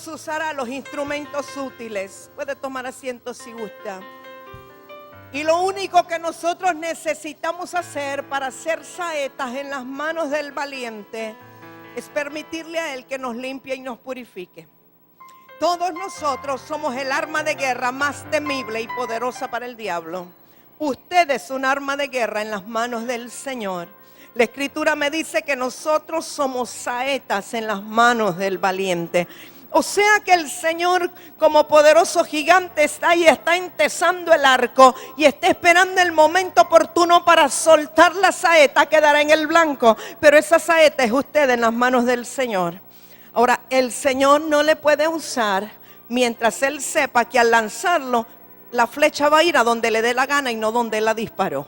Dios usará los instrumentos útiles. Puede tomar asiento si gusta. Y lo único que nosotros necesitamos hacer para ser saetas en las manos del valiente es permitirle a Él que nos limpie y nos purifique. Todos nosotros somos el arma de guerra más temible y poderosa para el diablo. Usted es un arma de guerra en las manos del Señor. La Escritura me dice que nosotros somos saetas en las manos del valiente. O sea que el Señor, como poderoso gigante, está ahí, está entesando el arco y está esperando el momento oportuno para soltar la saeta que dará en el blanco. Pero esa saeta es usted en las manos del Señor. Ahora, el Señor no le puede usar mientras Él sepa que al lanzarlo, la flecha va a ir a donde le dé la gana y no donde Él la disparó.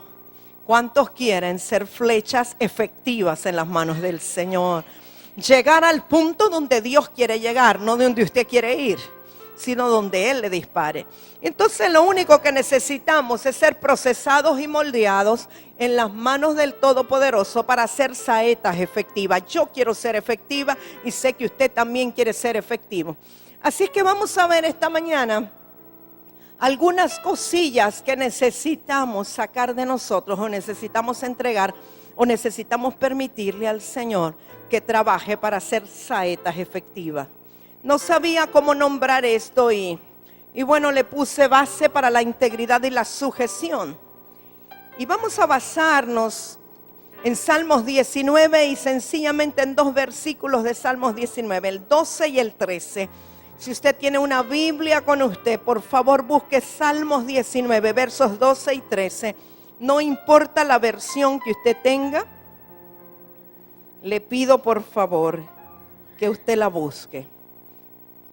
¿Cuántos quieren ser flechas efectivas en las manos del Señor? Llegar al punto donde Dios quiere llegar, no donde usted quiere ir, sino donde Él le dispare. Entonces lo único que necesitamos es ser procesados y moldeados en las manos del Todopoderoso para ser saetas efectivas. Yo quiero ser efectiva y sé que usted también quiere ser efectivo. Así que vamos a ver esta mañana algunas cosillas que necesitamos sacar de nosotros o necesitamos entregar o necesitamos permitirle al Señor que trabaje para ser saetas efectivas. No sabía cómo nombrar esto y bueno, le puse base para la integridad y la sujeción. Y vamos a basarnos en Salmos 19 y sencillamente en dos versículos de Salmos 19, el 12 y el 13. Si usted tiene una Biblia con usted, por favor busque Salmos 19, versos 12 y 13. No importa la versión que usted tenga, le pido por favor que usted la busque.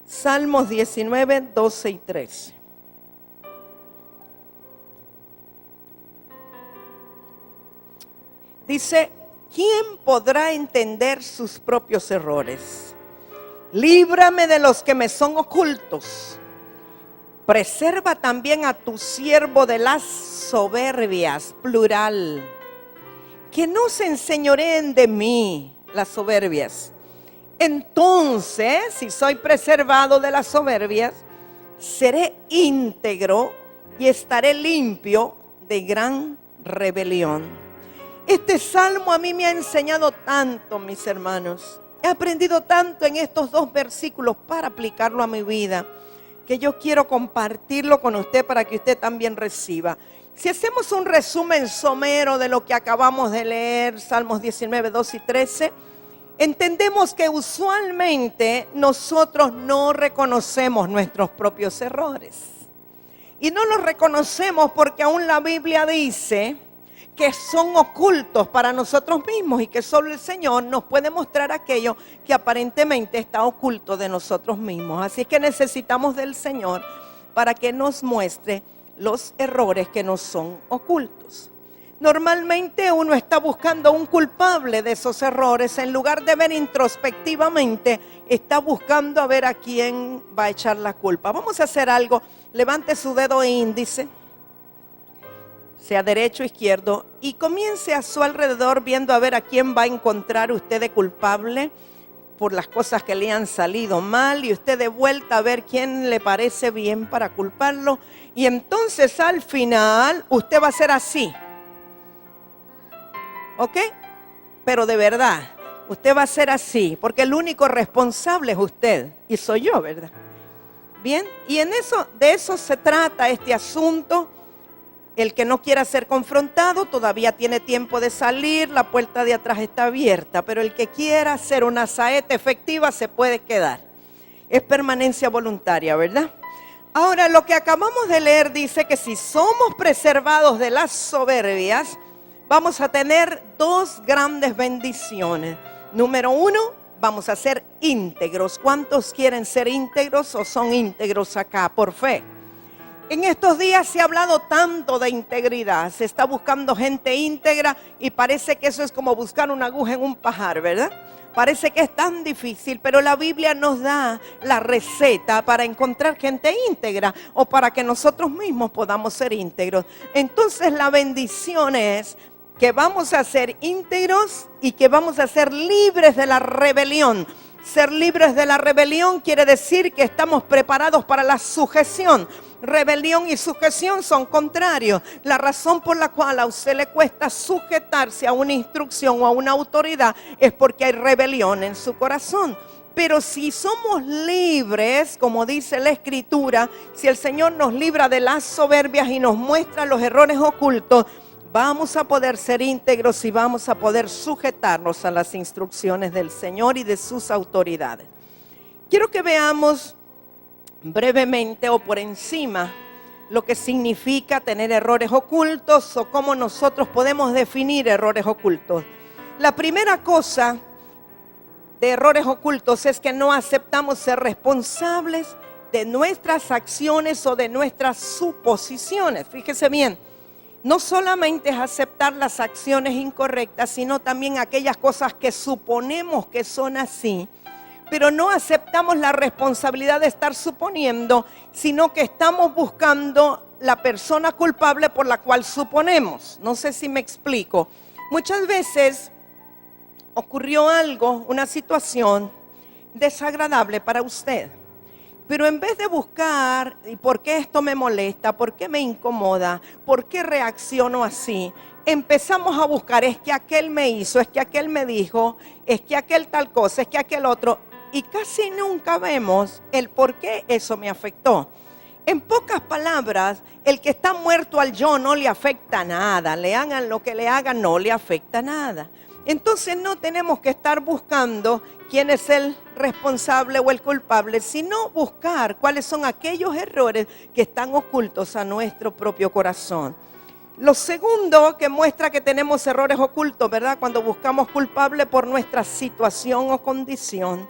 Salmos 19, 12 y 13. Dice, ¿quién podrá entender sus propios errores? Líbrame de los que me son ocultos. Preserva también a tu siervo de las soberbias, plural. Que no se enseñoreen de mí las soberbias. Entonces, si soy preservado de las soberbias, seré íntegro y estaré limpio de gran rebelión. Este salmo a mí me ha enseñado tanto, mis hermanos. He aprendido tanto en estos dos versículos para aplicarlo a mi vida, que yo quiero compartirlo con usted para que usted también reciba. Si hacemos un resumen somero de lo que acabamos de leer, Salmos 19, 12 y 13, entendemos que usualmente nosotros no reconocemos nuestros propios errores. Y no los reconocemos porque aún la Biblia dice que son ocultos para nosotros mismos y que solo el Señor nos puede mostrar aquello que aparentemente está oculto de nosotros mismos. Así que necesitamos del Señor para que nos muestre los errores que nos son ocultos. Normalmente uno está buscando un culpable de esos errores. En lugar de ver introspectivamente, está buscando a ver a quién va a echar la culpa. Vamos a hacer algo. Levante su dedo índice, sea derecho o izquierdo, y comience a su alrededor viendo a ver a quién va a encontrar usted de culpable por las cosas que le han salido mal, y usted de vuelta a ver quién le parece bien para culparlo. Y entonces al final usted va a ser así, ¿ok? Pero de verdad, usted va a ser así, porque el único responsable es usted y soy yo, ¿verdad? Bien, y de eso se trata este asunto. El que no quiera ser confrontado todavía tiene tiempo de salir, la puerta de atrás está abierta, pero el que quiera hacer una saeta efectiva se puede quedar. Es permanencia voluntaria, ¿verdad? Ahora, lo que acabamos de leer dice que si somos preservados de las soberbias, vamos a tener dos grandes bendiciones. Número uno, vamos a ser íntegros. ¿Cuántos quieren ser íntegros o son íntegros acá por fe? En estos días se ha hablado tanto de integridad, se está buscando gente íntegra y parece que eso es como buscar una aguja en un pajar, ¿verdad? Parece que es tan difícil, pero la Biblia nos da la receta para encontrar gente íntegra o para que nosotros mismos podamos ser íntegros. Entonces la bendición es que vamos a ser íntegros y que vamos a ser libres de la rebelión. Ser libres de la rebelión quiere decir que estamos preparados para la sujeción. Rebelión y sujeción son contrarios. La razón por la cual a usted le cuesta sujetarse a una instrucción o a una autoridad es porque hay rebelión en su corazón. Pero si somos libres, como dice la Escritura, si el Señor nos libra de las soberbias y nos muestra los errores ocultos, vamos a poder ser íntegros y vamos a poder sujetarnos a las instrucciones del Señor y de sus autoridades. Quiero que veamos brevemente o por encima lo que significa tener errores ocultos o cómo nosotros podemos definir errores ocultos. La primera cosa de errores ocultos es que no aceptamos ser responsables de nuestras acciones o de nuestras suposiciones. Fíjese bien. No solamente es aceptar las acciones incorrectas, sino también aquellas cosas que suponemos que son así, pero no aceptamos la responsabilidad de estar suponiendo, sino que estamos buscando la persona culpable por la cual suponemos. No sé si me explico. Muchas veces ocurrió algo, una situación desagradable para usted. Pero en vez de buscar, ¿y por qué esto me molesta? ¿Por qué me incomoda? ¿Por qué reacciono así? Empezamos a buscar, es que aquel me hizo, es que aquel me dijo, es que aquel tal cosa, es que aquel otro. Y casi nunca vemos el por qué eso me afectó. En pocas palabras, el que está muerto al yo no le afecta nada. Le hagan lo que le hagan, no le afecta nada. Entonces no tenemos que estar buscando quién es el responsable o el culpable, sino buscar cuáles son aquellos errores que están ocultos a nuestro propio corazón. Lo segundo que muestra que tenemos errores ocultos, ¿verdad? Cuando buscamos culpable por nuestra situación o condición.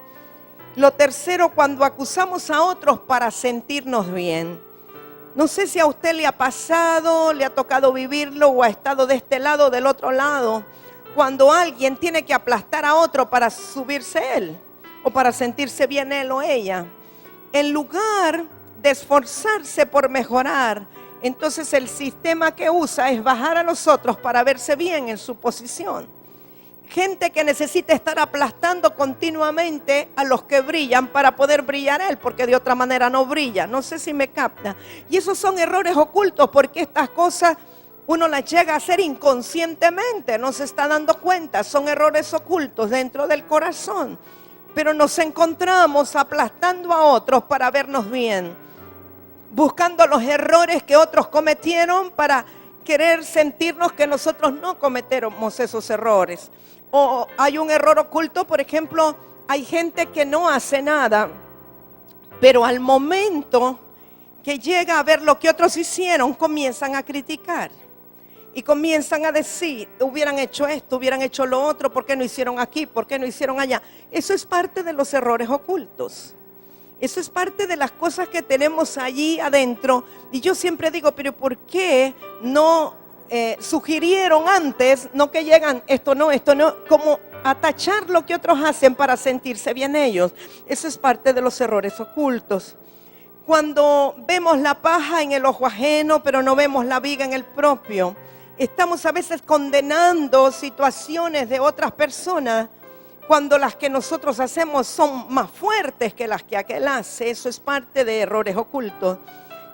Lo tercero, cuando acusamos a otros para sentirnos bien. No sé si a usted le ha pasado, le ha tocado vivirlo o ha estado de este lado o del otro lado. Cuando alguien tiene que aplastar a otro para subirse él o para sentirse bien él o ella, en lugar de esforzarse por mejorar, entonces el sistema que usa es bajar a los otros para verse bien en su posición. Gente que necesita estar aplastando continuamente a los que brillan para poder brillar él, porque de otra manera no brilla. No sé si me capta. Y esos son errores ocultos, porque estas cosas uno las llega a hacer inconscientemente, no se está dando cuenta, son errores ocultos dentro del corazón. Pero nos encontramos aplastando a otros para vernos bien, buscando los errores que otros cometieron para querer sentirnos que nosotros no cometemos esos errores. O hay un error oculto, por ejemplo, hay gente que no hace nada, pero al momento que llega a ver lo que otros hicieron, comienzan a criticar. Y comienzan a decir, hubieran hecho esto, hubieran hecho lo otro, ¿por qué no hicieron aquí? ¿Por qué no hicieron allá? Eso es parte de los errores ocultos. Eso es parte de las cosas que tenemos allí adentro. Y yo siempre digo, pero ¿por qué no sugirieron antes, no que llegan, esto no, como a tachar lo que otros hacen para sentirse bien ellos? Eso es parte de los errores ocultos. Cuando vemos la paja en el ojo ajeno, pero no vemos la viga en el propio. Estamos a veces condenando situaciones de otras personas cuando las que nosotros hacemos son más fuertes que las que aquel hace. Eso es parte de errores ocultos.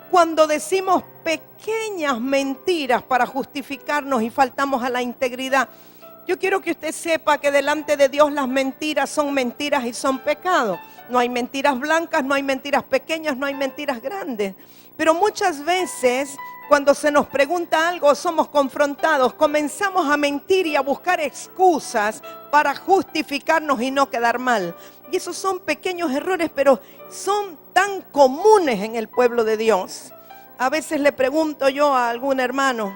Cuando decimos pequeñas mentiras para justificarnos y faltamos a la integridad. Yo quiero que usted sepa que delante de Dios las mentiras son mentiras y son pecados. No hay mentiras blancas, no hay mentiras pequeñas, no hay mentiras grandes. Pero muchas veces cuando se nos pregunta algo, somos confrontados, comenzamos a mentir y a buscar excusas para justificarnos y no quedar mal. Y esos son pequeños errores, pero son tan comunes en el pueblo de Dios. A veces le pregunto yo a algún hermano,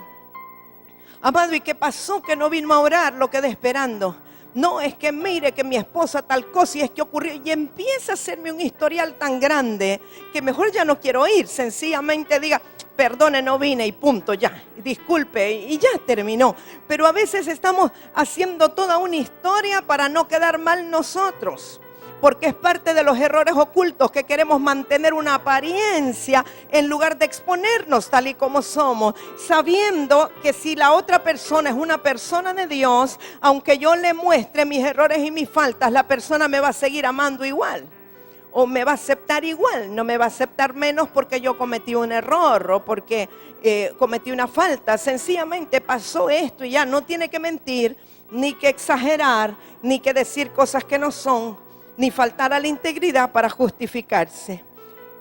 amado, ¿y qué pasó que no vino a orar? Lo quedé esperando. No, es que mire que mi esposa tal cosa y es que ocurrió. Y empieza a hacerme un historial tan grande que mejor ya no quiero ir. Sencillamente diga, perdone, no vine y punto, ya. Disculpe y ya terminó. Pero a veces estamos haciendo toda una historia para no quedar mal nosotros. porque es parte de los errores ocultos que queremos mantener una apariencia en lugar de exponernos tal y como somos, sabiendo que si la otra persona es una persona de Dios, aunque yo le muestre mis errores y mis faltas, la persona me va a seguir amando igual. O me va a aceptar igual, no me va a aceptar menos porque yo cometí un error o porque cometí una falta. Sencillamente pasó esto y ya no tiene que mentir, ni que exagerar, ni que decir cosas que no son, ni faltar a la integridad para justificarse.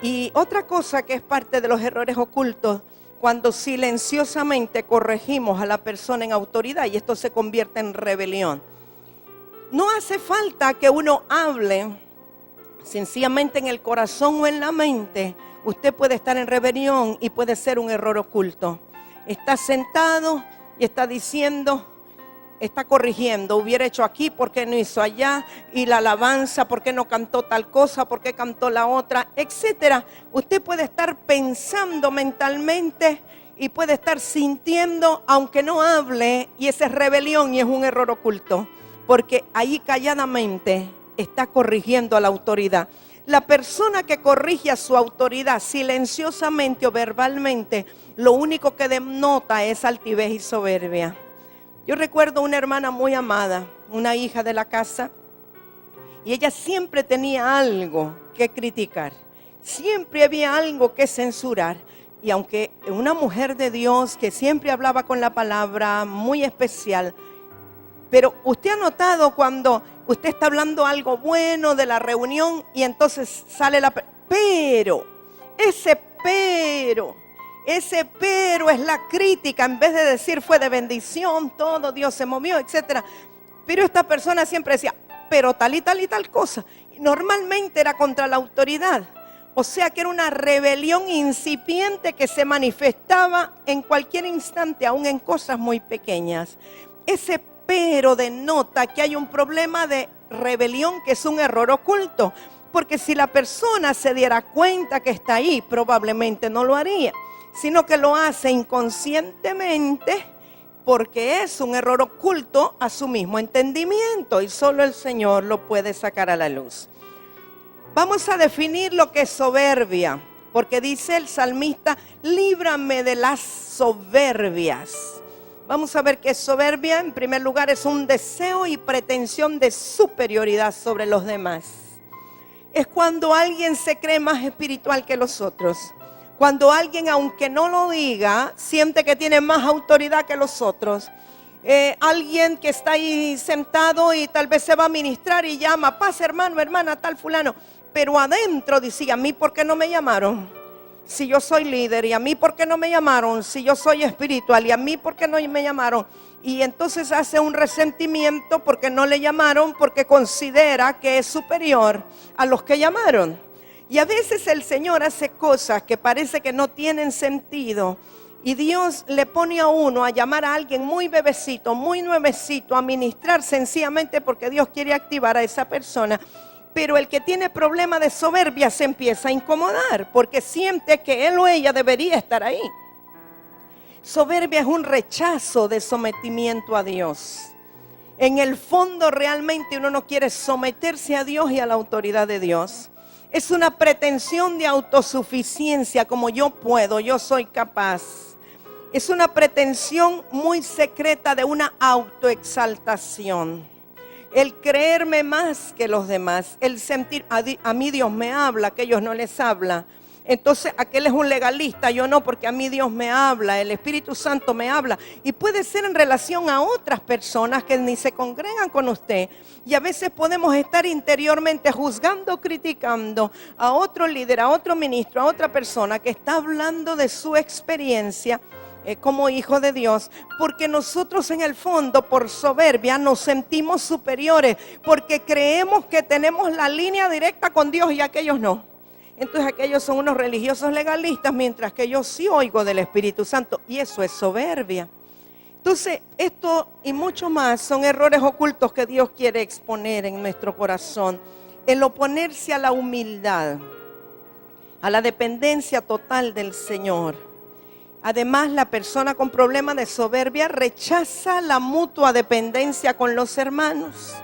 Y otra cosa que es parte de los errores ocultos, cuando silenciosamente corregimos a la persona en autoridad y esto se convierte en rebelión. No hace falta que uno hable. Sencillamente en el corazón o en la mente, usted puede estar en rebelión y puede ser un error oculto. Está sentado y está diciendo, está corrigiendo, hubiera hecho aquí, ¿por qué no hizo allá? Y la alabanza, ¿por qué no cantó tal cosa? ¿Por qué cantó la otra? Etcétera. Usted puede estar pensando mentalmente y puede estar sintiendo, aunque no hable, y esa es rebelión y es un error oculto, porque ahí calladamente está corrigiendo a la autoridad. La persona que corrige a su autoridad silenciosamente o verbalmente, lo único que denota es altivez y soberbia. Yo recuerdo una hermana muy amada, una hija de la casa, y ella siempre tenía algo que criticar, siempre había algo que censurar. Y aunque una mujer de Dios que siempre hablaba con la palabra, muy especial, pero usted ha notado cuando usted está hablando algo bueno de la reunión y entonces sale ese pero es la crítica, en vez de decir fue de bendición, todo, Dios se movió, etcétera. Pero esta persona siempre decía, pero tal y tal y tal cosa. Y normalmente era contra la autoridad. O sea que era una rebelión incipiente que se manifestaba en cualquier instante, aún en cosas muy pequeñas. Ese pero denota que hay un problema de rebelión, que es un error oculto, porque si la persona se diera cuenta que está ahí, probablemente no lo haría, sino que lo hace inconscientemente porque es un error oculto a su mismo entendimiento y solo el Señor lo puede sacar a la luz. Vamos a definir lo que es soberbia, porque dice el salmista, líbrame de las soberbias. Vamos a ver qué es soberbia. En primer lugar, es un deseo y pretensión de superioridad sobre los demás. Es cuando alguien se cree más espiritual que los otros. Cuando alguien, aunque no lo diga, siente que tiene más autoridad que los otros. Alguien que está ahí sentado y tal vez se va a ministrar y llama, pasa hermano, hermana, tal fulano. Pero adentro dice, ¿a mí por qué no me llamaron? Si yo soy líder, y a mí por qué no me llamaron, si yo soy espiritual, y a mí por qué no me llamaron. Y entonces hace un resentimiento porque no le llamaron, porque considera que es superior a los que llamaron. Y a veces el Señor hace cosas que parece que no tienen sentido, y Dios le pone a uno a llamar a alguien muy bebecito, muy nuevecito, a ministrar sencillamente porque Dios quiere activar a esa persona. Pero el que tiene problema de soberbia se empieza a incomodar porque siente que él o ella debería estar ahí. Soberbia es un rechazo de sometimiento a Dios. En el fondo realmente uno no quiere someterse a Dios y a la autoridad de Dios. Es una pretensión de autosuficiencia, como yo puedo, yo soy capaz. Es una pretensión muy secreta de una autoexaltación. El creerme más que los demás, el sentir, a mí Dios me habla, que ellos no les habla. Entonces aquel es un legalista, yo no, porque a mí Dios me habla, el Espíritu Santo me habla. Y puede ser en relación a otras personas que ni se congregan con usted. Y a veces podemos estar interiormente juzgando, criticando a otro líder, a otro ministro, a otra persona que está hablando de su experiencia como hijo de Dios, porque nosotros en el fondo por soberbia nos sentimos superiores, porque creemos que tenemos la línea directa con Dios y aquellos no. Entonces aquellos son unos religiosos legalistas, mientras que yo sí oigo del Espíritu Santo, y eso es soberbia. Entonces esto y mucho más son errores ocultos que Dios quiere exponer en nuestro corazón. El oponerse a la humildad, a la dependencia total del Señor. Además, la persona con problema de soberbia rechaza la mutua dependencia con los hermanos.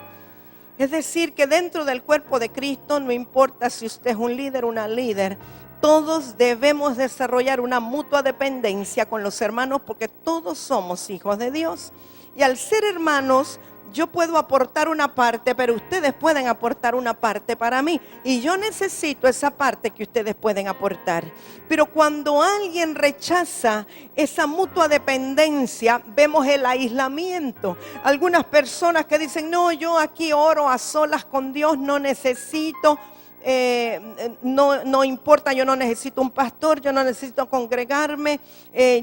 Es decir, que dentro del cuerpo de Cristo, no importa si usted es un líder o una líder, todos debemos desarrollar una mutua dependencia con los hermanos porque todos somos hijos de Dios. Y al ser hermanos, yo puedo aportar una parte, pero ustedes pueden aportar una parte para mí. Y yo necesito esa parte que ustedes pueden aportar. Pero cuando alguien rechaza esa mutua dependencia, vemos el aislamiento. Algunas personas que dicen, no, yo aquí oro a solas con Dios, no necesito. No importa, yo no necesito un pastor, yo no necesito congregarme,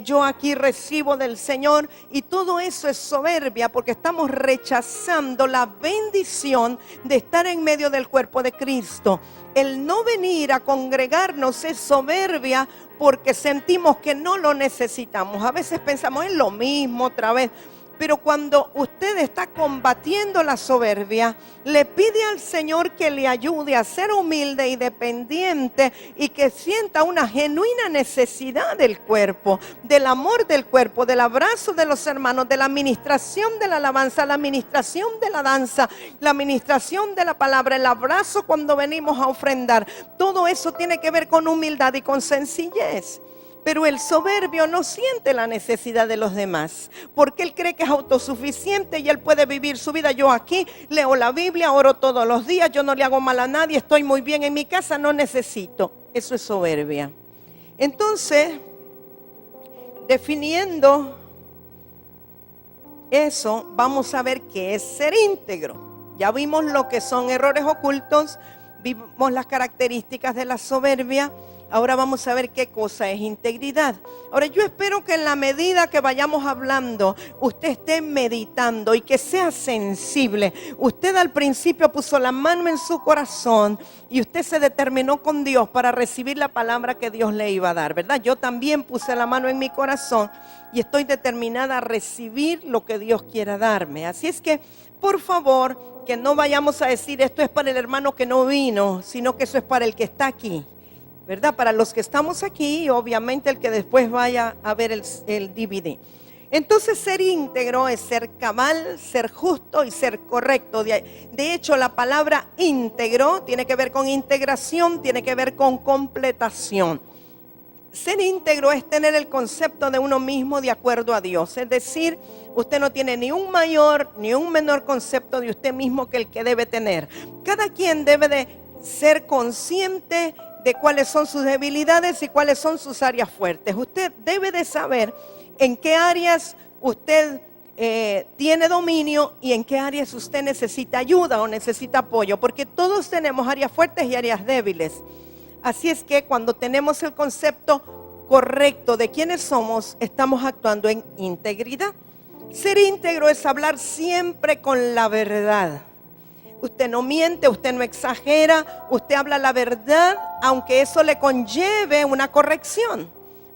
yo aquí recibo del Señor. Y todo eso es soberbia porque estamos rechazando la bendición de estar en medio del cuerpo de Cristo. El no venir a congregarnos es soberbia porque sentimos que no lo necesitamos. A veces pensamos en lo mismo otra vez. Pero cuando usted está combatiendo la soberbia, le pide al Señor que le ayude a ser humilde y dependiente y que sienta una genuina necesidad del cuerpo, del amor del cuerpo, del abrazo de los hermanos, de la administración de la alabanza, la administración de la danza, la administración de la palabra, el abrazo cuando venimos a ofrendar. Todo eso tiene que ver con humildad y con sencillez. Pero el soberbio no siente la necesidad de los demás, porque él cree que es autosuficiente y él puede vivir su vida. Yo aquí leo la Biblia, oro todos los días, yo no le hago mal a nadie, estoy muy bien en mi casa, no necesito. Eso es soberbia. Entonces, definiendo eso, vamos a ver qué es ser íntegro. Ya vimos lo que son errores ocultos, vimos las características de la soberbia. Ahora vamos a ver qué cosa es integridad. Ahora yo espero que en la medida que vayamos hablando, usted esté meditando y que sea sensible. Usted al principio puso la mano en su corazón y usted se determinó con Dios para recibir la palabra que Dios le iba a dar, ¿verdad? Yo también puse la mano en mi corazón y estoy determinada a recibir lo que Dios quiera darme. Así es que, por favor, que no vayamos a decir esto es para el hermano que no vino, sino que eso es para el que está aquí. ¿Verdad? Para los que estamos aquí y obviamente el que después vaya a ver el DVD. Entonces ser íntegro es ser cabal, ser justo y ser correcto. De hecho la palabra íntegro tiene que ver con integración, tiene que ver con completación. Ser íntegro es tener el concepto de uno mismo de acuerdo a Dios. Es decir, usted no tiene ni un mayor ni un menor concepto de usted mismo que el que debe tener. Cada quien debe de ser consciente de cuáles son sus debilidades y cuáles son sus áreas fuertes. Usted debe de saber en qué áreas usted tiene dominio y en qué áreas usted necesita ayuda o necesita apoyo, porque todos tenemos áreas fuertes y áreas débiles. Así es que cuando tenemos el concepto correcto de quiénes somos, estamos actuando en integridad. Ser íntegro es hablar siempre con la verdad. Usted no miente, usted no exagera, usted habla la verdad, aunque eso le conlleve una corrección.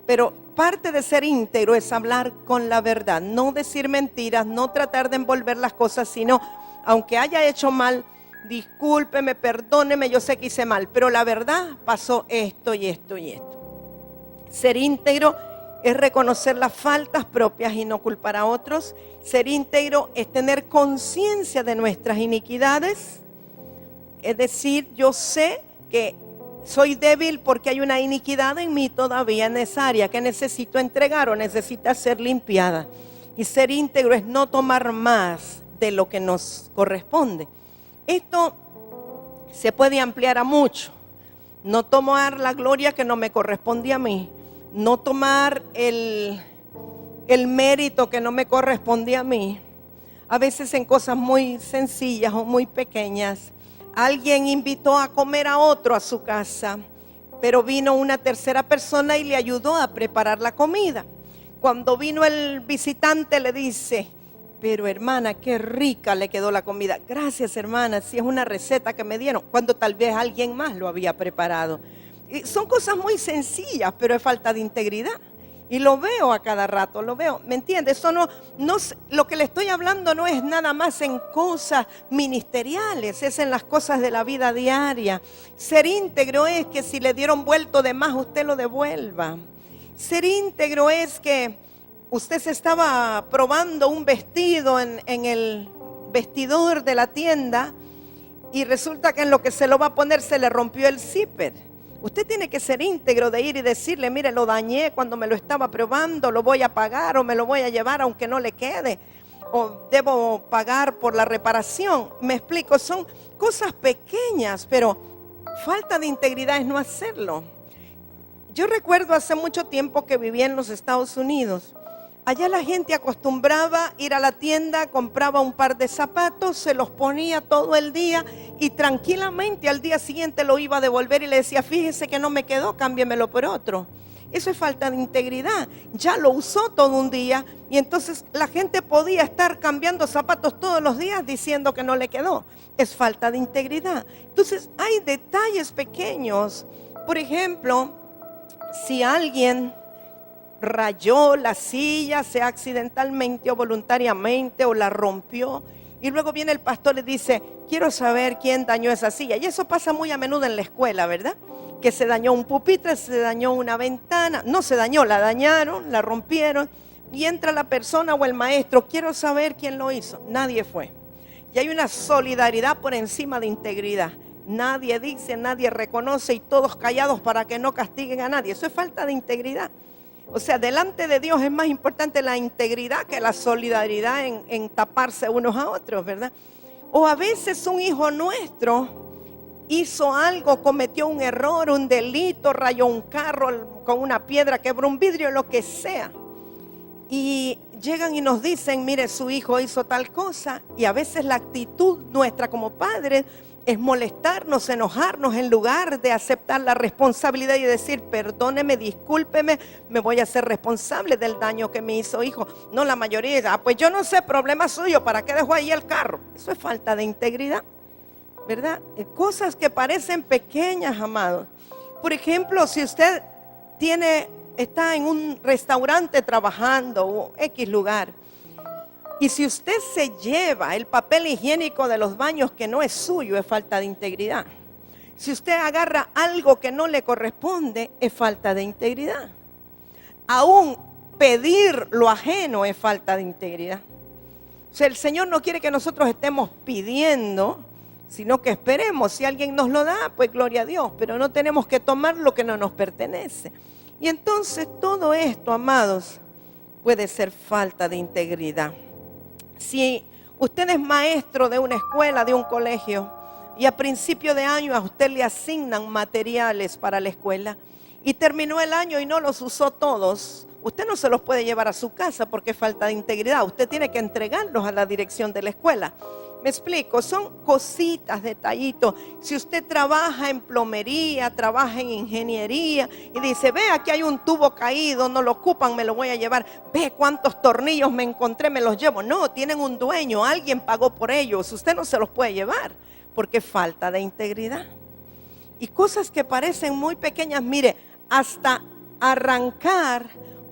Pero parte de ser íntegro es hablar con la verdad, no decir mentiras, no tratar de envolver las cosas, sino, aunque haya hecho mal, discúlpeme, perdóneme, yo sé que hice mal, pero la verdad pasó esto y esto y esto. Ser íntegro es reconocer las faltas propias y no culpar a otros. Ser íntegro es tener conciencia de nuestras iniquidades. Es decir, yo sé que soy débil porque hay una iniquidad en mí todavía en esa área que necesito entregar o necesita ser limpiada. Y ser íntegro es no tomar más de lo que nos corresponde. Esto se puede ampliar a mucho. No tomar la gloria que no me corresponde a mí. No tomar el mérito que no me corresponde a mí. A veces en cosas muy sencillas o muy pequeñas. Alguien invitó a comer a otro a su casa, pero vino una tercera persona y le ayudó a preparar la comida. Cuando vino el visitante le dice, pero hermana, qué rica le quedó la comida. Gracias hermana, si es una receta que me dieron, cuando tal vez alguien más lo había preparado. Y son cosas muy sencillas, pero es falta de integridad. Y lo veo a cada rato, lo veo. ¿Me entiendes? Eso no, lo que le estoy hablando no es nada más en cosas ministeriales, es en las cosas de la vida diaria. Ser íntegro es que si le dieron vuelto de más, usted lo devuelva. Ser íntegro es que usted se estaba probando un vestido en el vestidor de la tienda y resulta que en lo que se lo va a poner se le rompió el zipper. Usted tiene que ser íntegro de ir y decirle, mire, lo dañé cuando me lo estaba probando, lo voy a pagar o me lo voy a llevar aunque no le quede, o debo pagar por la reparación. Me explico, son cosas pequeñas, pero falta de integridad es no hacerlo. Yo recuerdo hace mucho tiempo que vivía en los Estados Unidos. Allá la gente acostumbraba ir a la tienda, compraba un par de zapatos, se los ponía todo el día y tranquilamente al día siguiente lo iba a devolver y le decía, fíjese que no me quedó, cámbiemelo por otro. Eso es falta de integridad. Ya lo usó todo un día y entonces la gente podía estar cambiando zapatos todos los días diciendo que no le quedó. Es falta de integridad. Entonces hay detalles pequeños. Por ejemplo, si alguien rayó la silla, sea accidentalmente o voluntariamente, o la rompió, y luego viene el pastor y le dice, quiero saber quién dañó esa silla. Y eso pasa muy a menudo en la escuela, ¿verdad? Que se dañó un pupitre, se dañó una ventana, no se dañó, la dañaron, la rompieron, y entra la persona o el maestro, quiero saber quién lo hizo. Nadie fue. Y hay una solidaridad por encima de integridad. Nadie dice, nadie reconoce y todos callados para que no castiguen a nadie. Eso es falta de integridad. O sea, delante de Dios es más importante la integridad que la solidaridad en taparse unos a otros, ¿verdad? O a veces un hijo nuestro hizo algo, cometió un error, un delito, rayó un carro con una piedra, quebró un vidrio, lo que sea. Y llegan y nos dicen, mire, su hijo hizo tal cosa. Y a veces la actitud nuestra como padres es molestarnos, enojarnos, en lugar de aceptar la responsabilidad y decir, perdóneme, discúlpeme, me voy a hacer responsable del daño que me hizo hijo. No, la mayoría dice, pues yo no sé, problema suyo, ¿para qué dejó ahí el carro? Eso es falta de integridad, ¿verdad? Cosas que parecen pequeñas, amados. Por ejemplo, si usted está en un restaurante trabajando o X lugar, y si usted se lleva el papel higiénico de los baños que no es suyo, es falta de integridad. Si usted agarra algo que no le corresponde, es falta de integridad. Aún pedir lo ajeno es falta de integridad. O sea, el Señor no quiere que nosotros estemos pidiendo, sino que esperemos. Si alguien nos lo da, pues gloria a Dios, pero no tenemos que tomar lo que no nos pertenece. Y entonces todo esto, amados, puede ser falta de integridad. Si usted es maestro de una escuela, de un colegio, y a principio de año a usted le asignan materiales para la escuela, y terminó el año y no los usó todos, usted no se los puede llevar a su casa porque es falta de integridad. Usted tiene que entregarlos a la dirección de la escuela. Me explico, son cositas, detallitos. Si usted trabaja en plomería, trabaja en ingeniería y dice, ve, aquí hay un tubo caído, no lo ocupan, me lo voy a llevar. Ve cuántos tornillos me encontré, me los llevo. No, tienen un dueño, alguien pagó por ellos. Usted no se los puede llevar porque falta de integridad. Y cosas que parecen muy pequeñas, mire, hasta arrancar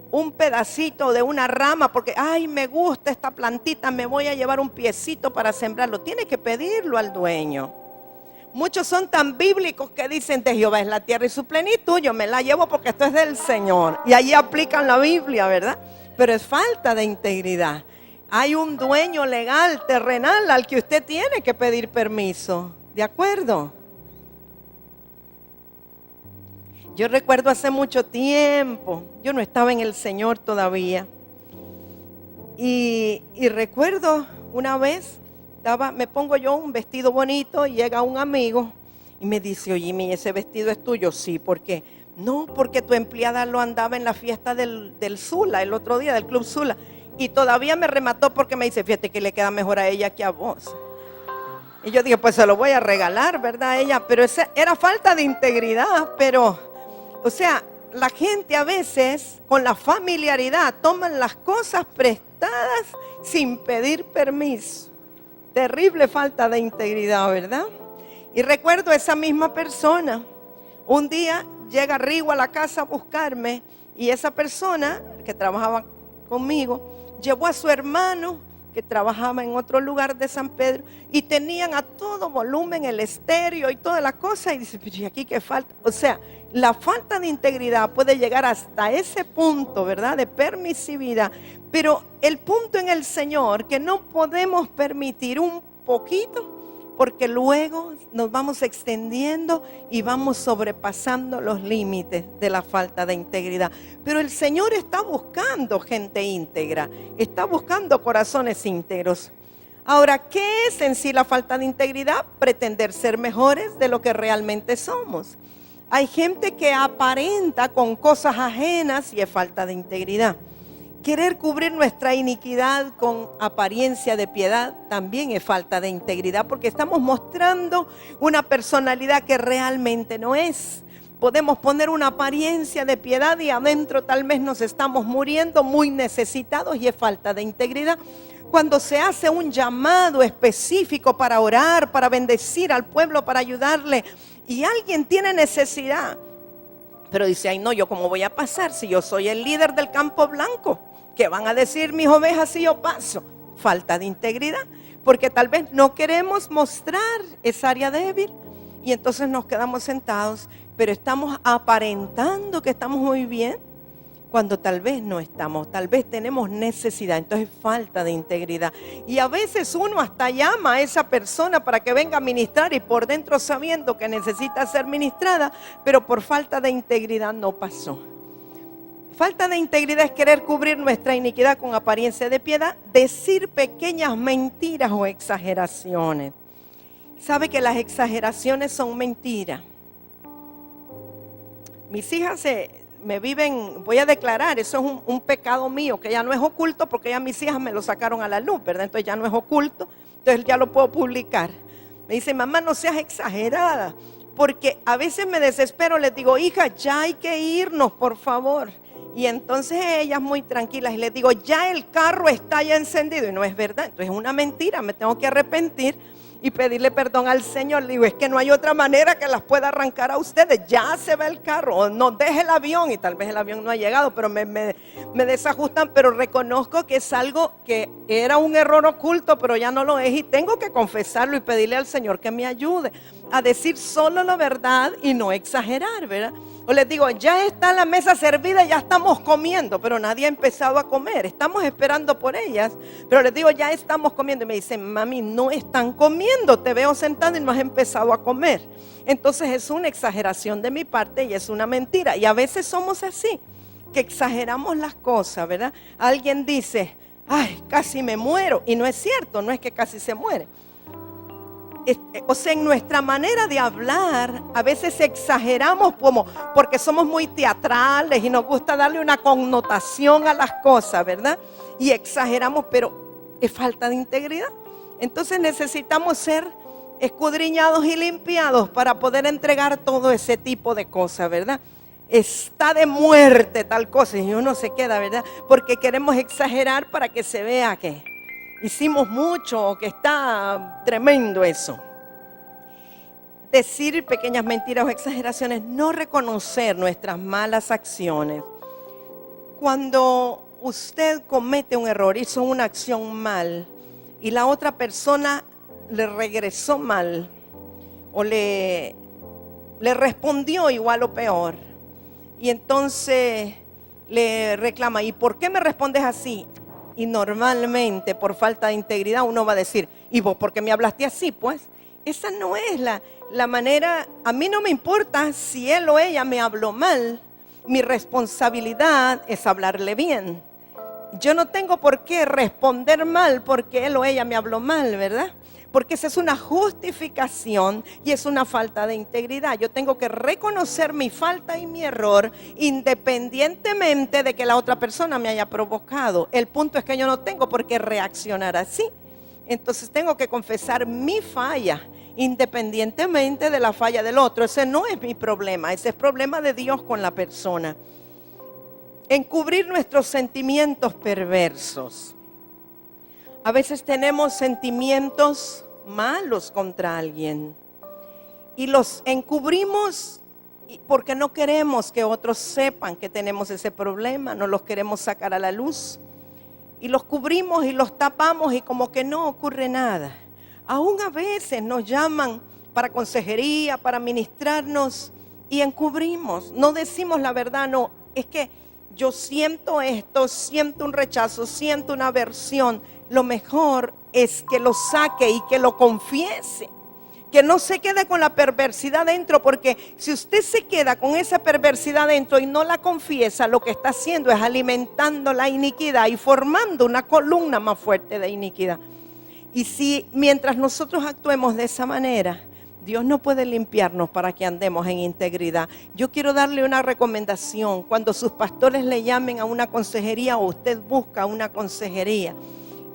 un pedacito de una rama porque, ay, me gusta esta plantita, me voy a llevar un piecito para sembrarlo. Tiene que pedirlo al dueño. Muchos son tan bíblicos que dicen, de Jehová es la tierra y su plenitud, yo me la llevo porque esto es del Señor. Y allí aplican la Biblia, ¿verdad? Pero es falta de integridad. Hay un dueño legal, terrenal, al que usted tiene que pedir permiso. ¿De acuerdo? Yo recuerdo hace mucho tiempo, yo no estaba en el Señor todavía. Y recuerdo una vez, me pongo yo un vestido bonito y llega un amigo y me dice, oye, ¿y ese vestido es tuyo? Sí, ¿por qué? No, porque tu empleada lo andaba en la fiesta del Zula, el otro día, del Club Zula. Y todavía me remató porque me dice, fíjate que le queda mejor a ella que a vos. Y yo dije, pues se lo voy a regalar, ¿verdad? A ella, pero esa era falta de integridad, pero... O sea, la gente a veces con la familiaridad toman las cosas prestadas sin pedir permiso. Terrible falta de integridad, ¿verdad? Y recuerdo esa misma persona. Un día llega Rigo a la casa a buscarme y esa persona que trabajaba conmigo llevó a su hermano que trabajaba en otro lugar de San Pedro y tenían a todo volumen el estéreo y toda la cosa y dice, pero ¿y aquí qué falta? O sea, la falta de integridad puede llegar hasta ese punto, ¿verdad? De permisividad. Pero el punto en el Señor que no podemos permitir un poquito porque luego nos vamos extendiendo y vamos sobrepasando los límites de la falta de integridad. Pero el Señor está buscando gente íntegra, está buscando corazones íntegros. Ahora, ¿qué es en sí la falta de integridad? Pretender ser mejores de lo que realmente somos. Hay gente que aparenta con cosas ajenas y es falta de integridad. Querer cubrir nuestra iniquidad con apariencia de piedad también es falta de integridad, porque estamos mostrando una personalidad que realmente no es. Podemos poner una apariencia de piedad y adentro tal vez nos estamos muriendo muy necesitados y es falta de integridad. Cuando se hace un llamado específico para orar, para bendecir al pueblo, para ayudarle, y alguien tiene necesidad, pero dice, ay no, yo cómo voy a pasar si yo soy el líder del campo blanco. ¿Qué van a decir mis ovejas si yo paso? Falta de integridad, porque tal vez no queremos mostrar esa área débil y entonces nos quedamos sentados, pero estamos aparentando que estamos muy bien cuando tal vez no estamos, tal vez tenemos necesidad, entonces falta de integridad. Y a veces uno hasta llama a esa persona para que venga a ministrar y por dentro sabiendo que necesita ser ministrada, pero por falta de integridad no pasó. Falta de integridad es querer cubrir nuestra iniquidad con apariencia de piedad, decir pequeñas mentiras o exageraciones. ¿Sabe que las exageraciones son mentiras? Mis hijas me viven, voy a declarar, eso es un pecado mío, que ya no es oculto porque ya mis hijas me lo sacaron a la luz, ¿verdad? Entonces ya no es oculto, entonces ya lo puedo publicar. Me dice, mamá, no seas exagerada, porque a veces me desespero, les digo, hija, ya hay que irnos, por favor. Y entonces ellas muy tranquilas y les digo, ya el carro está ya encendido y no es verdad, entonces es una mentira, me tengo que arrepentir y pedirle perdón al Señor. Le digo, es que no hay otra manera que las pueda arrancar a ustedes, ya se va el carro, o no deje el avión, y tal vez el avión no ha llegado, pero me desajustan, pero reconozco que es algo que era un error oculto, pero ya no lo es, y tengo que confesarlo y pedirle al Señor que me ayude a decir solo la verdad y no exagerar, ¿verdad? O les digo, ya está la mesa servida, ya estamos comiendo, pero nadie ha empezado a comer, estamos esperando por ellas, pero les digo, ya estamos comiendo, y me dicen, mami, no están comiendo, te veo sentada y no has empezado a comer. Entonces es una exageración de mi parte y es una mentira, y a veces somos así, que exageramos las cosas, ¿verdad? Alguien dice, ay, casi me muero, y no es cierto, no es que casi se muere. O sea, en nuestra manera de hablar, a veces exageramos porque somos muy teatrales y nos gusta darle una connotación a las cosas, ¿verdad? Y exageramos, pero es falta de integridad. Entonces necesitamos ser escudriñados y limpiados para poder entregar todo ese tipo de cosas, ¿verdad? Está de muerte tal cosa y uno se queda, ¿verdad? Porque queremos exagerar para que se vea que hicimos mucho o que está tremendo eso. Decir pequeñas mentiras o exageraciones, no reconocer nuestras malas acciones. Cuando usted comete un error, hizo una acción mal y la otra persona le regresó mal o le respondió igual o peor, y entonces le reclama, ¿y por qué me respondes así? Y normalmente por falta de integridad uno va a decir, ¿y vos por qué me hablaste así? Pues esa no es la manera. A mí no me importa si él o ella me habló mal, mi responsabilidad es hablarle bien. Yo no tengo por qué responder mal porque él o ella me habló mal, ¿verdad? Porque esa es una justificación y es una falta de integridad. Yo tengo que reconocer mi falta y mi error independientemente de que la otra persona me haya provocado. El punto es que yo no tengo por qué reaccionar así. Entonces tengo que confesar mi falla independientemente de la falla del otro. Ese no es mi problema, ese es problema de Dios con la persona. Encubrir nuestros sentimientos perversos. A veces tenemos sentimientos malos contra alguien y los encubrimos porque no queremos que otros sepan que tenemos ese problema, no los queremos sacar a la luz y los cubrimos y los tapamos y como que no ocurre nada. Aún a veces nos llaman para consejería, para ministrarnos y encubrimos, no decimos la verdad, no, es que yo siento esto, siento un rechazo, siento una aversión. Lo mejor es que lo saque y que lo confiese. Que no se quede con la perversidad dentro, porque si usted se queda con esa perversidad dentro y no la confiesa, lo que está haciendo es alimentando la iniquidad y formando una columna más fuerte de iniquidad. Y si mientras nosotros actuemos de esa manera, Dios no puede limpiarnos para que andemos en integridad. Yo quiero darle una recomendación. Cuando sus pastores le llamen a una consejería o usted busca una consejería,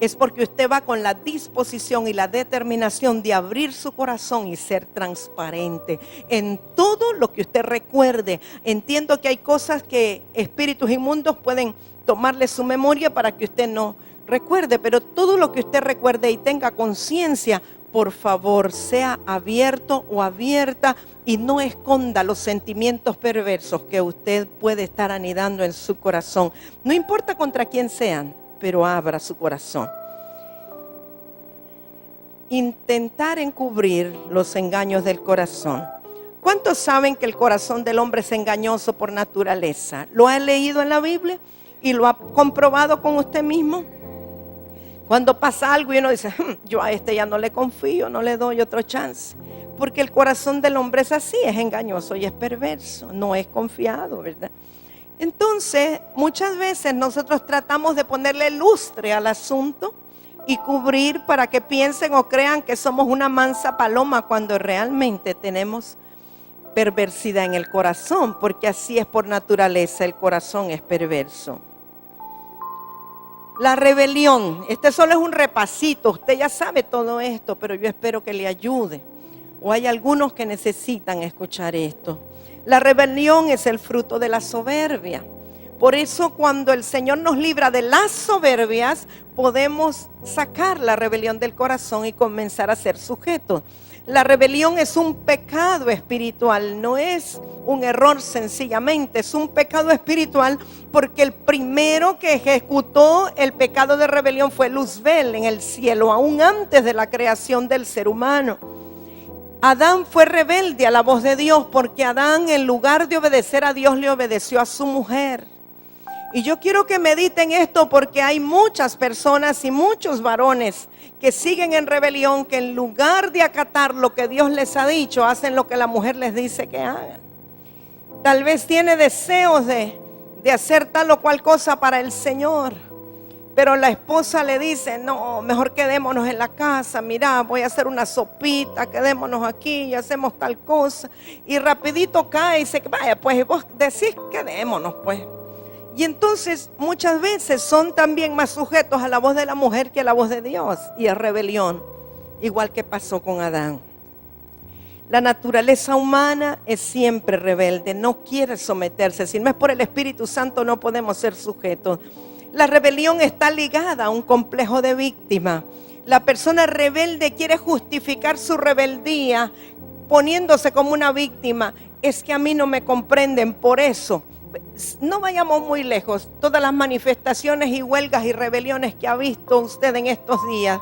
es porque usted va con la disposición y la determinación de abrir su corazón y ser transparente en todo lo que usted recuerde. Entiendo que hay cosas que espíritus inmundos pueden tomarle su memoria para que usted no recuerde, pero todo lo que usted recuerde y tenga conciencia, por favor, sea abierto o abierta y no esconda los sentimientos perversos que usted puede estar anidando en su corazón. No importa contra quién sean, pero abra su corazón. Intentar encubrir los engaños del corazón. ¿Cuántos saben que el corazón del hombre es engañoso por naturaleza? ¿Lo ha leído en la Biblia y lo ha comprobado con usted mismo? Cuando pasa algo y uno dice, yo a este ya no le confío, no le doy otro chance. Porque el corazón del hombre es así, es engañoso y es perverso, no es confiado, ¿verdad? Entonces, muchas veces nosotros tratamos de ponerle lustre al asunto y cubrir para que piensen o crean que somos una mansa paloma cuando realmente tenemos perversidad en el corazón, porque así es por naturaleza, el corazón es perverso. La rebelión, este solo es un repasito, usted ya sabe todo esto, pero yo espero que le ayude. O hay algunos que necesitan escuchar esto. La rebelión es el fruto de la soberbia. Por eso cuando el Señor nos libra de las soberbias, podemos sacar la rebelión del corazón y comenzar a ser sujetos. La rebelión es un pecado espiritual, no es un error sencillamente, es un pecado espiritual porque el primero que ejecutó el pecado de rebelión fue Luzbel en el cielo, aún antes de la creación del ser humano. Adán fue rebelde a la voz de Dios porque Adán, en lugar de obedecer a Dios, le obedeció a su mujer. Y yo quiero que mediten esto porque hay muchas personas y muchos varones que siguen en rebelión, que en lugar de acatar lo que Dios les ha dicho, hacen lo que la mujer les dice que hagan. Tal vez tiene deseos de hacer tal o cual cosa para el Señor, pero la esposa le dice, no, mejor quedémonos en la casa, mira, voy a hacer una sopita, quedémonos aquí y hacemos tal cosa. Y rapidito cae y dice, vaya, pues vos decís, quedémonos pues. Y entonces muchas veces son también más sujetos a la voz de la mujer que a la voz de Dios. Y es rebelión, igual que pasó con Adán. La naturaleza humana es siempre rebelde, no quiere someterse. Si no es por el Espíritu Santo no podemos ser sujetos. La rebelión está ligada a un complejo de víctima. La persona rebelde quiere justificar su rebeldía poniéndose como una víctima. Es que a mí no me comprenden, por eso. No vayamos muy lejos. Todas las manifestaciones y huelgas y rebeliones que ha visto usted en estos días,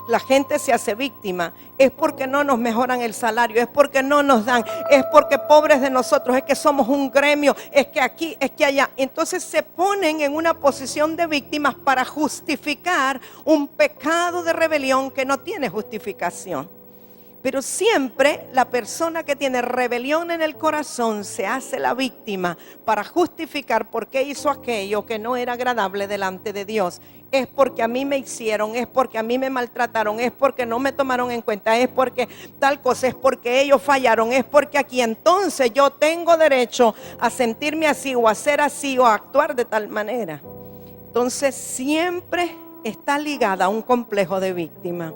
la gente se hace víctima. Es porque no nos mejoran el salario, es porque no nos dan, es porque pobres de nosotros, es que somos un gremio, es que aquí, es que allá. Entonces se ponen en una posición de víctimas para justificar un pecado de rebelión que no tiene justificación. Pero siempre la persona que tiene rebelión en el corazón se hace la víctima para justificar por qué hizo aquello que no era agradable delante de Dios. Es porque a mí me hicieron, es porque a mí me maltrataron, es porque no me tomaron en cuenta, es porque tal cosa, es porque ellos fallaron, es porque aquí. Entonces yo tengo derecho a sentirme así o a ser así o a actuar de tal manera. Entonces siempre está ligada a un complejo de víctima.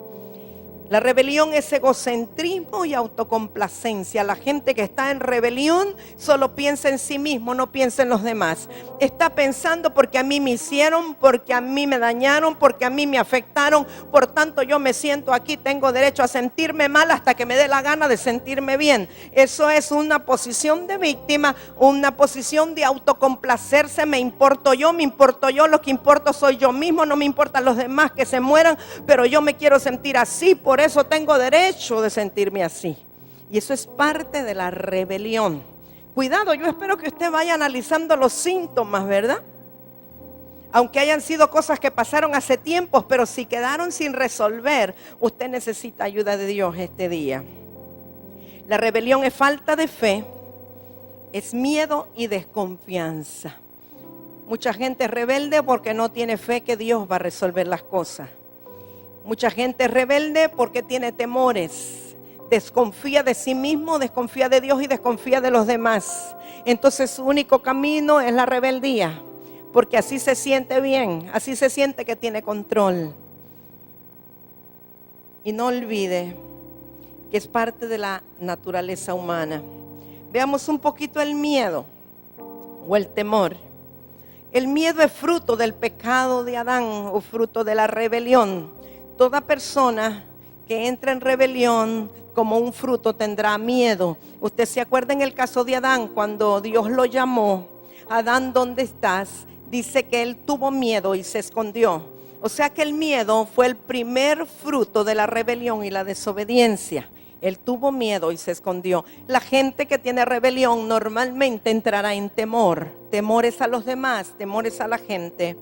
La rebelión es egocentrismo y autocomplacencia. La gente que está en rebelión solo piensa en sí mismo, no piensa en los demás. Está pensando porque a mí me hicieron, porque a mí me dañaron, porque a mí me afectaron. Por tanto yo me siento aquí, tengo derecho a sentirme mal hasta que me dé la gana de sentirme bien. Eso es una posición de víctima, una posición de autocomplacerse. Me importo yo, lo que importo soy yo mismo. No me importan los demás que se mueran, pero yo me quiero sentir así. Por eso tengo derecho de sentirme así. Y eso es parte de la rebelión. Cuidado, yo espero que usted vaya analizando los síntomas, ¿verdad? Aunque hayan sido cosas que pasaron hace tiempos, pero si quedaron sin resolver, usted necesita ayuda de Dios este día. La rebelión es falta de fe, es miedo y desconfianza. Mucha gente es rebelde porque no tiene fe que Dios va a resolver las cosas. Mucha gente es rebelde porque tiene temores, desconfía de sí mismo, desconfía de Dios y desconfía de los demás. Entonces su único camino es la rebeldía, porque así se siente bien, así se siente que tiene control. Y no olvide que es parte de la naturaleza humana. Veamos un poquito el miedo o el temor. El miedo es fruto del pecado de Adán o fruto de la rebelión. Toda persona que entra en rebelión como un fruto tendrá miedo. Usted se acuerda en el caso de Adán, cuando Dios lo llamó, Adán, ¿dónde estás? Dice que él tuvo miedo y se escondió. O sea que el miedo fue el primer fruto de la rebelión y la desobediencia. Él tuvo miedo y se escondió. La gente que tiene rebelión normalmente entrará en temor. Temores a los demás, temores a la gente.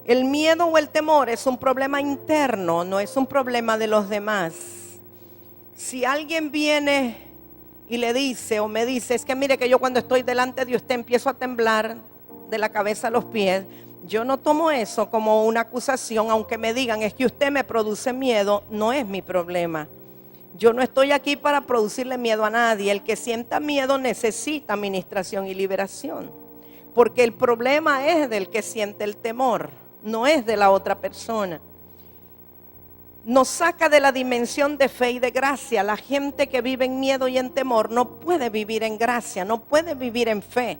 El miedo o el temor es un problema interno, no es un problema de los demás. Si alguien viene y le dice o me dice, es que mire que yo cuando estoy delante de usted empiezo a temblar de la cabeza a los pies, yo no tomo eso como una acusación, aunque me digan es que usted me produce miedo, no es mi problema. Yo no estoy aquí para producirle miedo a nadie. El que sienta miedo necesita administración y liberación, porque el problema es del que siente el temor, no es de la otra persona. Nos saca de la dimensión de fe y de gracia. La gente que vive en miedo y en temor no puede vivir en gracia, no puede vivir en fe.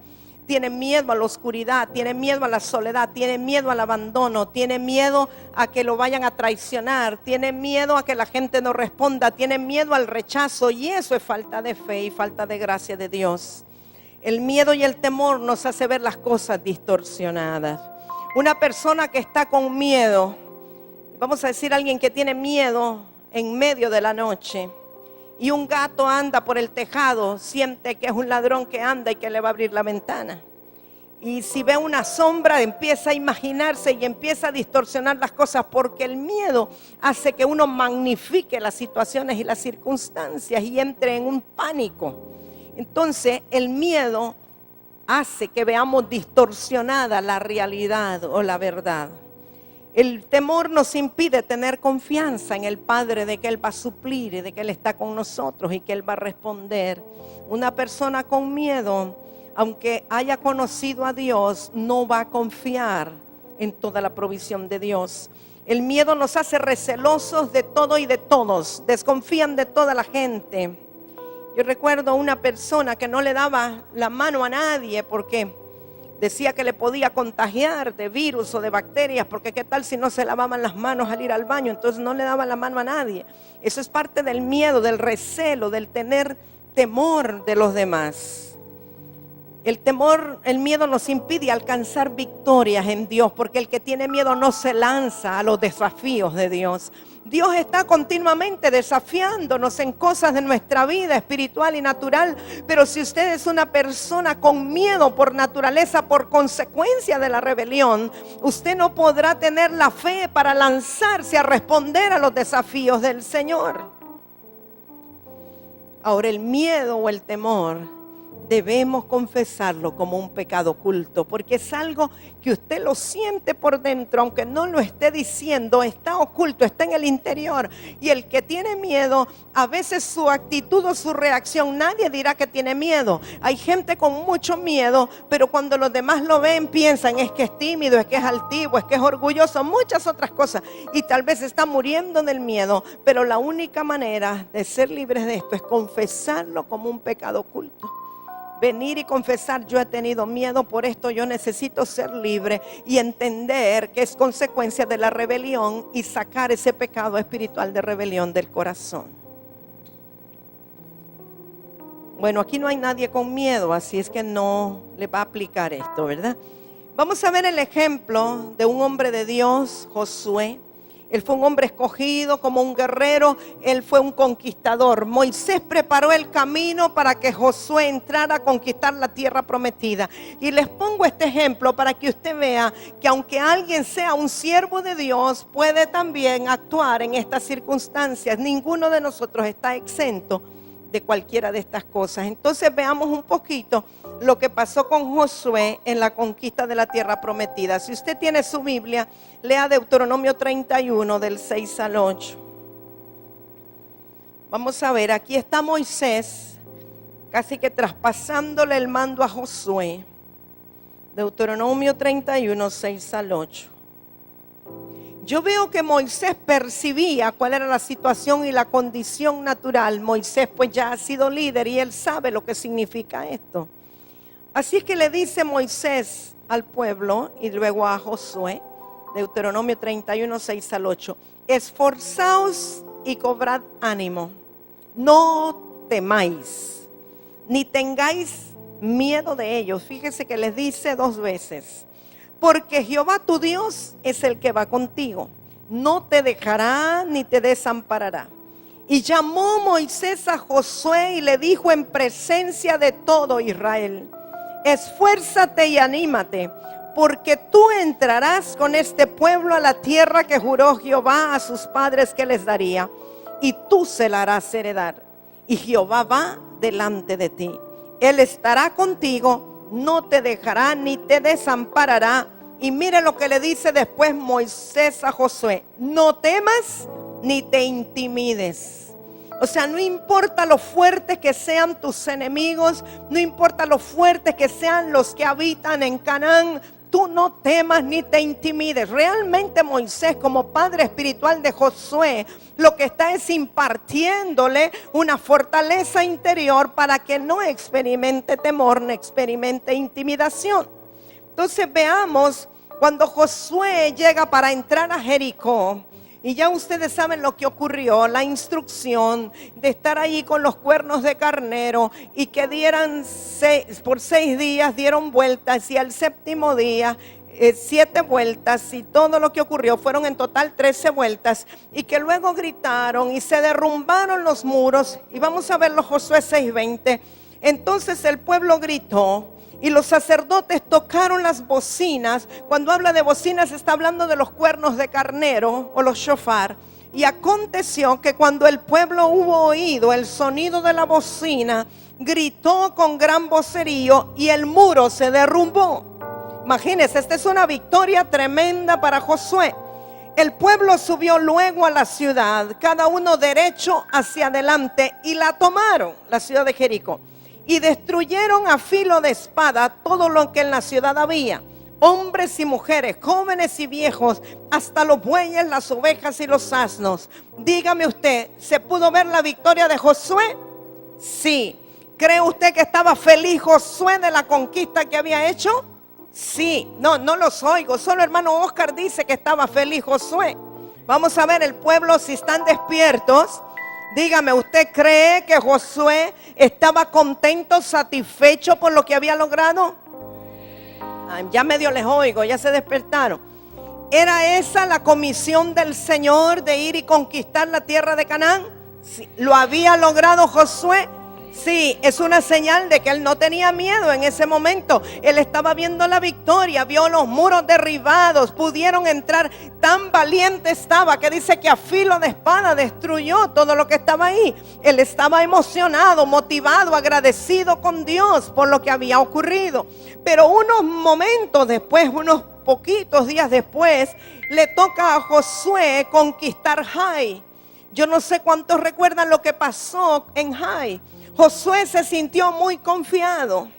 Tiene miedo a la oscuridad, tiene miedo a la soledad, tiene miedo al abandono, tiene miedo a que lo vayan a traicionar, tiene miedo a que la gente no responda, tiene miedo al rechazo, y eso es falta de fe y falta de gracia de Dios. El miedo y el temor nos hace ver las cosas distorsionadas. Una persona que está con miedo, vamos a decir alguien que tiene miedo en medio de la noche, y un gato anda por el tejado, siente que es un ladrón que anda y que le va a abrir la ventana. Y si ve una sombra, empieza a imaginarse y empieza a distorsionar las cosas, porque el miedo hace que uno magnifique las situaciones y las circunstancias y entre en un pánico. Entonces el miedo hace que veamos distorsionada la realidad o la verdad. El temor nos impide tener confianza en el Padre de que Él va a suplir y de que Él está con nosotros y que Él va a responder. Una persona con miedo, aunque haya conocido a Dios, no va a confiar en toda la provisión de Dios. El miedo nos hace recelosos de todo y de todos, desconfían de toda la gente. Yo recuerdo una persona que no le daba la mano a nadie porque decía que le podía contagiar de virus o de bacterias, porque qué tal si no se lavaban las manos al ir al baño, entonces no le daba la mano a nadie. Eso es parte del miedo, del recelo, del tener temor de los demás. El temor, el miedo nos impide alcanzar victorias en Dios, porque el que tiene miedo no se lanza a los desafíos de Dios. Dios está continuamente desafiándonos en cosas de nuestra vida espiritual y natural, pero si usted es una persona con miedo por naturaleza, por consecuencia de la rebelión, usted no podrá tener la fe para lanzarse a responder a los desafíos del Señor. Ahora, el miedo o el temor debemos confesarlo como un pecado oculto, porque es algo que usted lo siente por dentro, aunque no lo esté diciendo, está oculto, está en el interior. Y el que tiene miedo, a veces su actitud o su reacción, nadie dirá que tiene miedo. Hay gente con mucho miedo, pero cuando los demás lo ven, piensan, es que es tímido, es que es altivo, es que es orgulloso, muchas otras cosas. Y tal vez está muriendo del miedo, pero la única manera de ser libres de esto es confesarlo como un pecado oculto. Venir y confesar, yo he tenido miedo por esto, yo necesito ser libre y entender que es consecuencia de la rebelión y sacar ese pecado espiritual de rebelión del corazón. Bueno, aquí no hay nadie con miedo, así es que no le va a aplicar esto, ¿verdad? Vamos a ver el ejemplo de un hombre de Dios, Josué. Él fue un hombre escogido como un guerrero, él fue un conquistador. Moisés preparó el camino para que Josué entrara a conquistar la tierra prometida. Y les pongo este ejemplo para que usted vea que aunque alguien sea un siervo de Dios, puede también actuar en estas circunstancias. Ninguno de nosotros está exento de cualquiera de estas cosas. Entonces veamos un poquito lo que pasó con Josué en la conquista de la tierra prometida. Si usted tiene su Biblia, lea Deuteronomio 31 del 6 al 8. Vamos a ver, aquí está Moisés, casi que traspasándole el mando a Josué. Deuteronomio 31, 6 al 8. Yo veo que Moisés percibía cuál era la situación y la condición natural. Moisés pues ya ha sido líder y él sabe lo que significa esto. Así es que le dice Moisés al pueblo y luego a Josué, Deuteronomio 31, 6 al 8. Esforzaos y cobrad ánimo, no temáis, ni tengáis miedo de ellos. Fíjese que les dice 2 veces. Porque Jehová tu Dios es el que va contigo, no te dejará ni te desamparará. Y llamó Moisés a Josué y le dijo en presencia de todo Israel: esfuérzate y anímate, porque tú entrarás con este pueblo a la tierra que juró Jehová a sus padres que les daría, y tú se la harás heredar. Y Jehová va delante de ti, Él estará contigo, no te dejará ni te desamparará. Y mire lo que le dice después Moisés a Josué: no temas ni te intimides. O sea, no importa lo fuertes que sean tus enemigos, no importa lo fuertes que sean los que habitan en Canaán, tú no temas ni te intimides. Realmente Moisés, como padre espiritual de Josué, lo que está es impartiéndole una fortaleza interior para que no experimente temor, no experimente intimidación. Entonces veamos cuando Josué llega para entrar a Jericó. Y ya ustedes saben lo que ocurrió, la instrucción de estar allí con los cuernos de carnero y que por 6 días dieron vueltas, y al 7º día 7 vueltas, y todo lo que ocurrió fueron en total 13 vueltas, y que luego gritaron y se derrumbaron los muros. Y vamos a verlo, Josué 6:20. Entonces el pueblo gritó y los sacerdotes tocaron las bocinas. Cuando habla de bocinas está hablando de los cuernos de carnero o los shofar. Y aconteció que cuando el pueblo hubo oído el sonido de la bocina, gritó con gran vocerío y el muro se derrumbó. Imagínense, esta es una victoria tremenda para Josué. El pueblo subió luego a la ciudad, cada uno derecho hacia adelante, y la tomaron, la ciudad de Jericó. Y destruyeron a filo de espada todo lo que en la ciudad había, hombres y mujeres, jóvenes y viejos, hasta los bueyes, las ovejas y los asnos. Dígame usted, ¿se pudo ver la victoria de Josué? Sí. ¿Cree usted que estaba feliz Josué de la conquista que había hecho? Sí. No los oigo, solo hermano Oscar dice que estaba feliz Josué. Vamos a ver el pueblo si están despiertos. Dígame, ¿usted cree que Josué estaba contento, satisfecho por lo que había logrado? Ya medio les oigo, ya se despertaron. ¿Era esa la comisión del Señor de ir y conquistar la tierra de Canaán? Sí. ¿Lo había logrado Josué? Sí, es una señal de que él no tenía miedo en ese momento. Él estaba viendo la victoria, vio los muros derribados, pudieron entrar. Tan valiente estaba que dice que a filo de espada destruyó todo lo que estaba ahí. Él estaba emocionado, motivado, agradecido con Dios por lo que había ocurrido. Pero unos momentos después, unos poquitos días después, le toca a Josué conquistar Jai. Yo no sé cuántos recuerdan lo que pasó en Jai. Josué se sintió muy confiado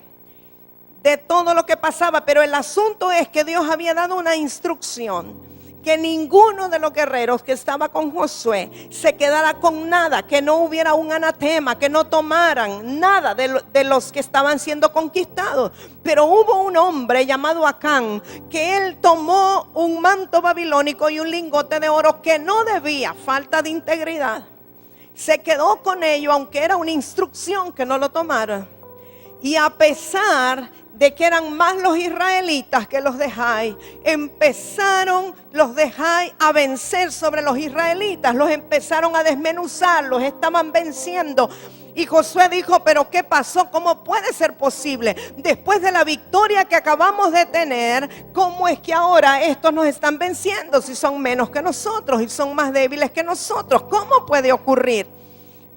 de todo lo que pasaba, pero el asunto es que Dios había dado una instrucción, que ninguno de los guerreros que estaba con Josué se quedara con nada, que no hubiera un anatema, que no tomaran nada de los que estaban siendo conquistados. Pero hubo un hombre llamado Acán, que él tomó un manto babilónico y un lingote de oro que no debía, falta de integridad. Se quedó con ello, aunque era una instrucción que no lo tomara. Y a pesar de que eran más los israelitas que los de Jai, empezaron los de Jai a vencer sobre los israelitas. Los empezaron a desmenuzar, los estaban venciendo. Y Josué dijo: pero ¿qué pasó? ¿Cómo puede ser posible? Después de la victoria que acabamos de tener, ¿cómo es que ahora estos nos están venciendo si son menos que nosotros y son más débiles que nosotros? ¿Cómo puede ocurrir?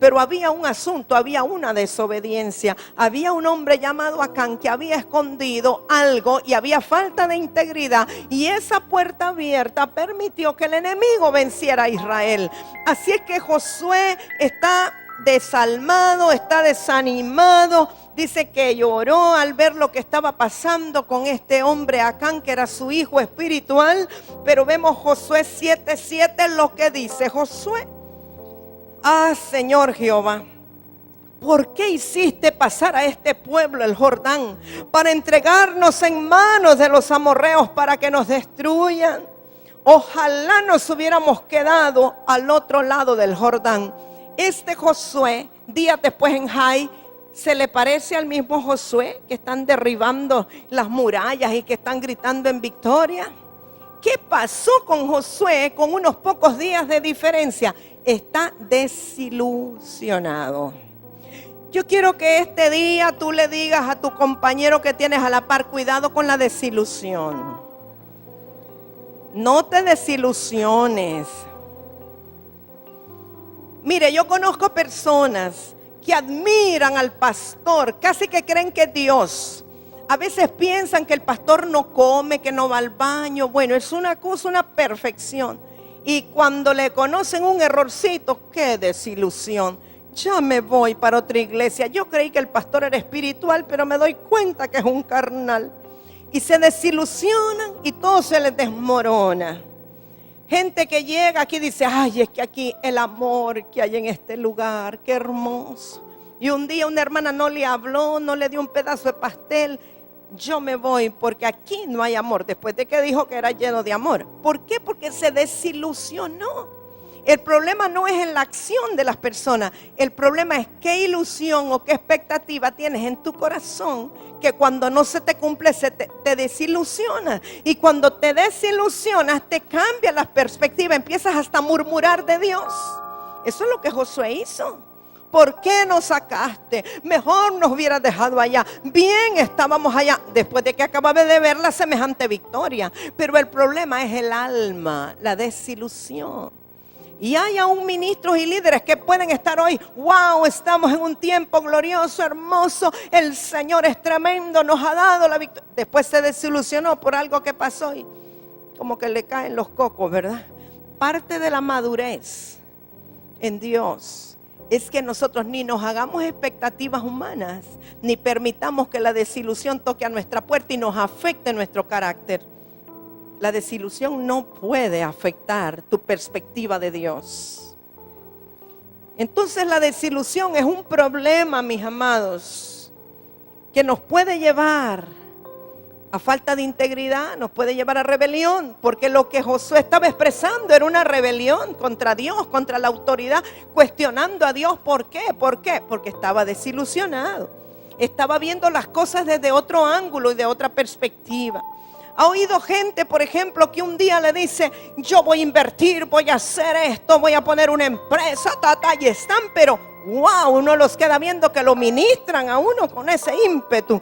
Pero había un asunto, había una desobediencia. Había un hombre llamado Acán que había escondido algo y había falta de integridad. Y esa puerta abierta permitió que el enemigo venciera a Israel. Así es que Josué está desalmado, está desanimado. Dice que lloró al ver lo que estaba pasando con este hombre Acán, que era su hijo espiritual. Pero vemos Josué 7:7 lo que dice Josué. Ah, Señor Jehová, ¿por qué hiciste pasar a este pueblo el Jordán para entregarnos en manos de los amorreos para que nos destruyan? Ojalá nos hubiéramos quedado al otro lado del Jordán. Este Josué, días después en Jai, se le parece al mismo Josué que están derribando las murallas y que están gritando en victoria. ¿Qué pasó con Josué con unos pocos días de diferencia? Está desilusionado. Yo quiero que este día tú le digas a tu compañero que tienes a la par, cuidado con la desilusión. No te desilusiones. Mire, yo conozco personas que admiran al pastor, casi que creen que es Dios. A veces piensan que el pastor no come, que no va al baño. Bueno, es una cosa, una perfección. Y cuando le conocen un errorcito, qué desilusión. Ya me voy para otra iglesia. Yo creí que el pastor era espiritual, pero me doy cuenta que es un carnal. Y se desilusionan y todo se les desmorona. Gente que llega aquí y dice, ay, es que aquí el amor que hay en este lugar, qué hermoso. Y un día una hermana no le habló, no le dio un pedazo de pastel. Yo me voy porque aquí no hay amor. Después de que dijo que era lleno de amor. ¿Por qué? Porque se desilusionó. El problema no es en la acción de las personas. El problema es qué ilusión o qué expectativa tienes en tu corazón, que cuando no se te cumple te desilusiona. Y cuando te desilusionas te cambia la perspectiva. Empiezas hasta a murmurar de Dios. Eso es lo que Josué hizo. ¿Por qué nos sacaste? Mejor nos hubieras dejado allá. Bien estábamos allá después de que acababa de ver la semejante victoria. Pero el problema es el alma, la desilusión. Y hay aún ministros y líderes que pueden estar hoy, wow, estamos en un tiempo glorioso, hermoso, el Señor es tremendo, nos ha dado la victoria. Después se desilusionó por algo que pasó y como que le caen los cocos, ¿verdad? Parte de la madurez en Dios es que nosotros ni nos hagamos expectativas humanas, ni permitamos que la desilusión toque a nuestra puerta y nos afecte nuestro carácter. La desilusión no puede afectar tu perspectiva de Dios. Entonces la desilusión es un problema, mis amados, que nos puede llevar a falta de integridad, nos puede llevar a rebelión, porque lo que Josué estaba expresando era una rebelión contra Dios, contra la autoridad, cuestionando a Dios. ¿Por qué? ¿Por qué? Porque estaba desilusionado, estaba viendo las cosas desde otro ángulo y de otra perspectiva. Ha oído gente, por ejemplo, que un día le dice, yo voy a invertir, voy a hacer esto, voy a poner una empresa, y están, pero wow, uno los queda viendo que lo ministran a uno con ese ímpetu.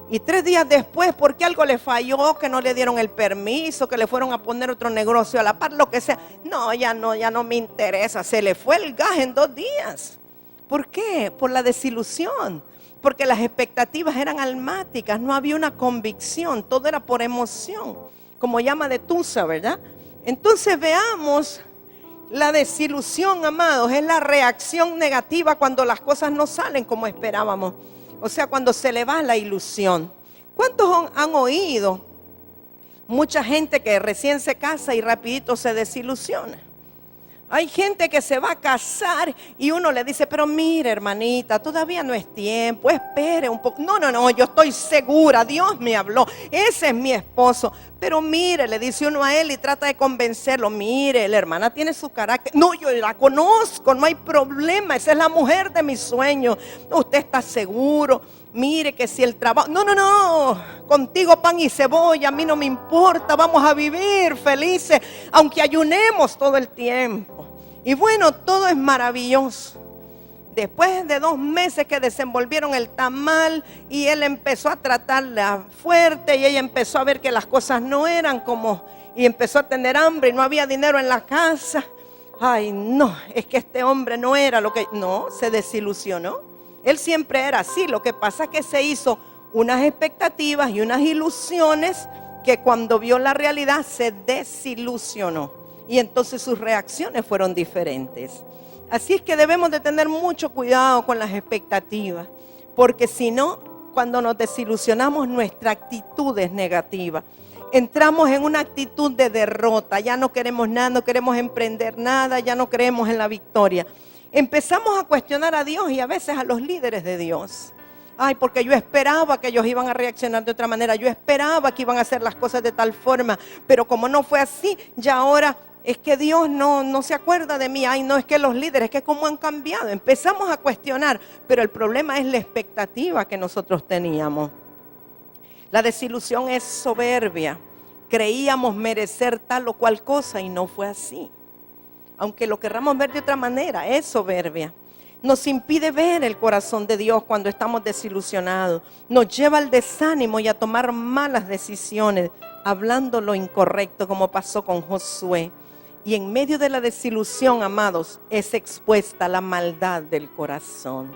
Y 3 días después, porque algo le falló, que no le dieron el permiso, que le fueron a poner otro negocio a la par, lo que sea. No, ya no me interesa. Se le fue el gas en 2 días. ¿Por qué? Por la desilusión. Porque las expectativas eran almáticas, no había una convicción, todo era por emoción, como llama de Tusa, ¿verdad? Entonces veamos, la desilusión, amados, es la reacción negativa cuando las cosas no salen como esperábamos. O sea, cuando se le va la ilusión. ¿Cuántos han oído? Mucha gente que recién se casa y rapidito se desilusiona. Hay gente que se va a casar y uno le dice, pero mire, hermanita, todavía no es tiempo, espere un poco. No, yo estoy segura, Dios me habló, ese es mi esposo. Pero mire, le dice uno a él y trata de convencerlo, mire, la hermana tiene su carácter. No, yo la conozco, no hay problema, esa es la mujer de mis sueños. Usted está seguro, mire que si el trabajo, no, contigo pan y cebolla, a mí no me importa, vamos a vivir felices, aunque ayunemos todo el tiempo. Y bueno, todo es maravilloso. Después de 2 meses que desenvolvieron el tamal y él empezó a tratarla fuerte y ella empezó a ver que las cosas no eran como, y empezó a tener hambre y no había dinero en la casa. Ay, no, es que este hombre no era lo que... No, se desilusionó. Él siempre era así. Lo que pasa es que se hizo unas expectativas y unas ilusiones que cuando vio la realidad se desilusionó. Y entonces sus reacciones fueron diferentes. Así es que debemos de tener mucho cuidado con las expectativas. Porque si no, cuando nos desilusionamos, nuestra actitud es negativa. Entramos en una actitud de derrota, ya no queremos nada, no queremos emprender nada, ya no creemos en la victoria. Empezamos a cuestionar a Dios y a veces a los líderes de Dios. Ay, porque yo esperaba que ellos iban a reaccionar de otra manera, yo esperaba que iban a hacer las cosas de tal forma, pero como no fue así, ya ahora es que Dios no se acuerda de mí. Ay, no, es que los líderes, es que cómo han cambiado. Empezamos a cuestionar, pero el problema es la expectativa que nosotros teníamos. La desilusión es soberbia. Creíamos merecer tal o cual cosa y no fue así. Aunque lo querramos ver de otra manera, es soberbia. Nos impide ver el corazón de Dios cuando estamos desilusionados. Nos lleva al desánimo y a tomar malas decisiones, hablando lo incorrecto, como pasó con Josué. Y en medio de la desilusión, amados, es expuesta la maldad del corazón.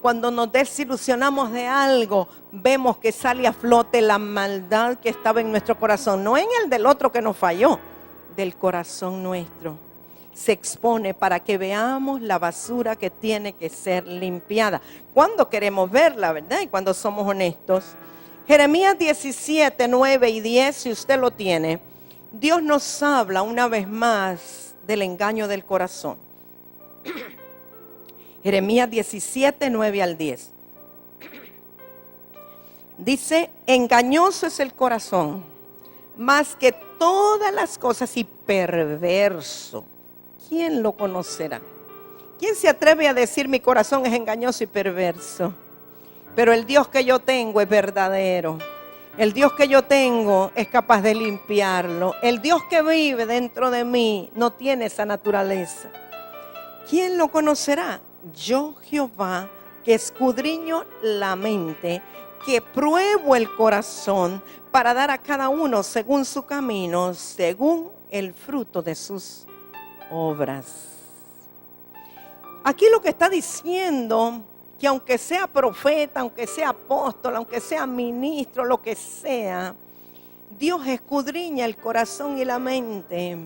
Cuando nos desilusionamos de algo, vemos que sale a flote la maldad que estaba en nuestro corazón. No en el del otro que nos falló, del corazón nuestro. Se expone para que veamos la basura que tiene que ser limpiada. Cuando queremos verla, ¿verdad? Y cuando somos honestos. Jeremías 17, 9 y 10, si usted lo tiene, Dios nos habla una vez más del engaño del corazón. Jeremías 17, 9 al 10. Dice, engañoso es el corazón, más que todas las cosas, y perverso. ¿Quién lo conocerá? ¿Quién se atreve a decir mi corazón es engañoso y perverso? Pero el Dios que yo tengo es verdadero. El Dios que yo tengo es capaz de limpiarlo. El Dios que vive dentro de mí no tiene esa naturaleza. ¿Quién lo conocerá? Yo, Jehová, que escudriño la mente, que pruebo el corazón para dar a cada uno según su camino, según el fruto de sus obras. Aquí lo que está diciendo, que aunque sea profeta, aunque sea apóstol, aunque sea ministro, lo que sea, Dios escudriña el corazón y la mente.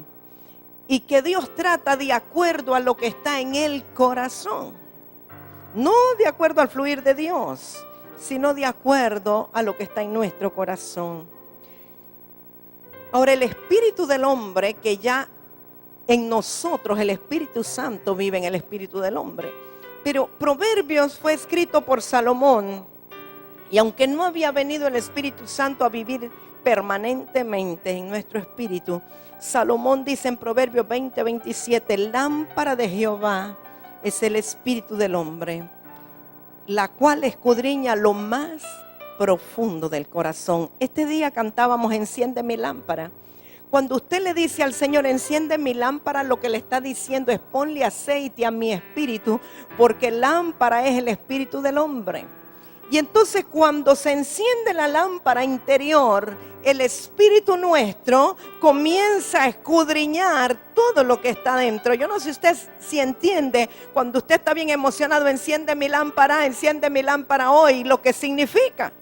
Y que Dios trata de acuerdo a lo que está en el corazón. No de acuerdo al fluir de Dios, sino de acuerdo a lo que está en nuestro corazón. Ahora, el espíritu del hombre, que ya en nosotros el Espíritu Santo vive en el espíritu del hombre. Pero Proverbios fue escrito por Salomón. Y aunque no había venido el Espíritu Santo a vivir permanentemente en nuestro espíritu, Salomón dice en Proverbios 20, 27, lámpara de Jehová es el espíritu del hombre, la cual escudriña lo más profundo del corazón. Este día cantábamos enciende mi lámpara. Cuando usted le dice al Señor enciende mi lámpara, lo que le está diciendo es ponle aceite a mi espíritu, porque lámpara es el espíritu del hombre. Y entonces cuando se enciende la lámpara interior, el espíritu nuestro comienza a escudriñar todo lo que está dentro. Yo no sé si entiende, cuando usted está bien emocionado, enciende mi lámpara hoy, lo que significa.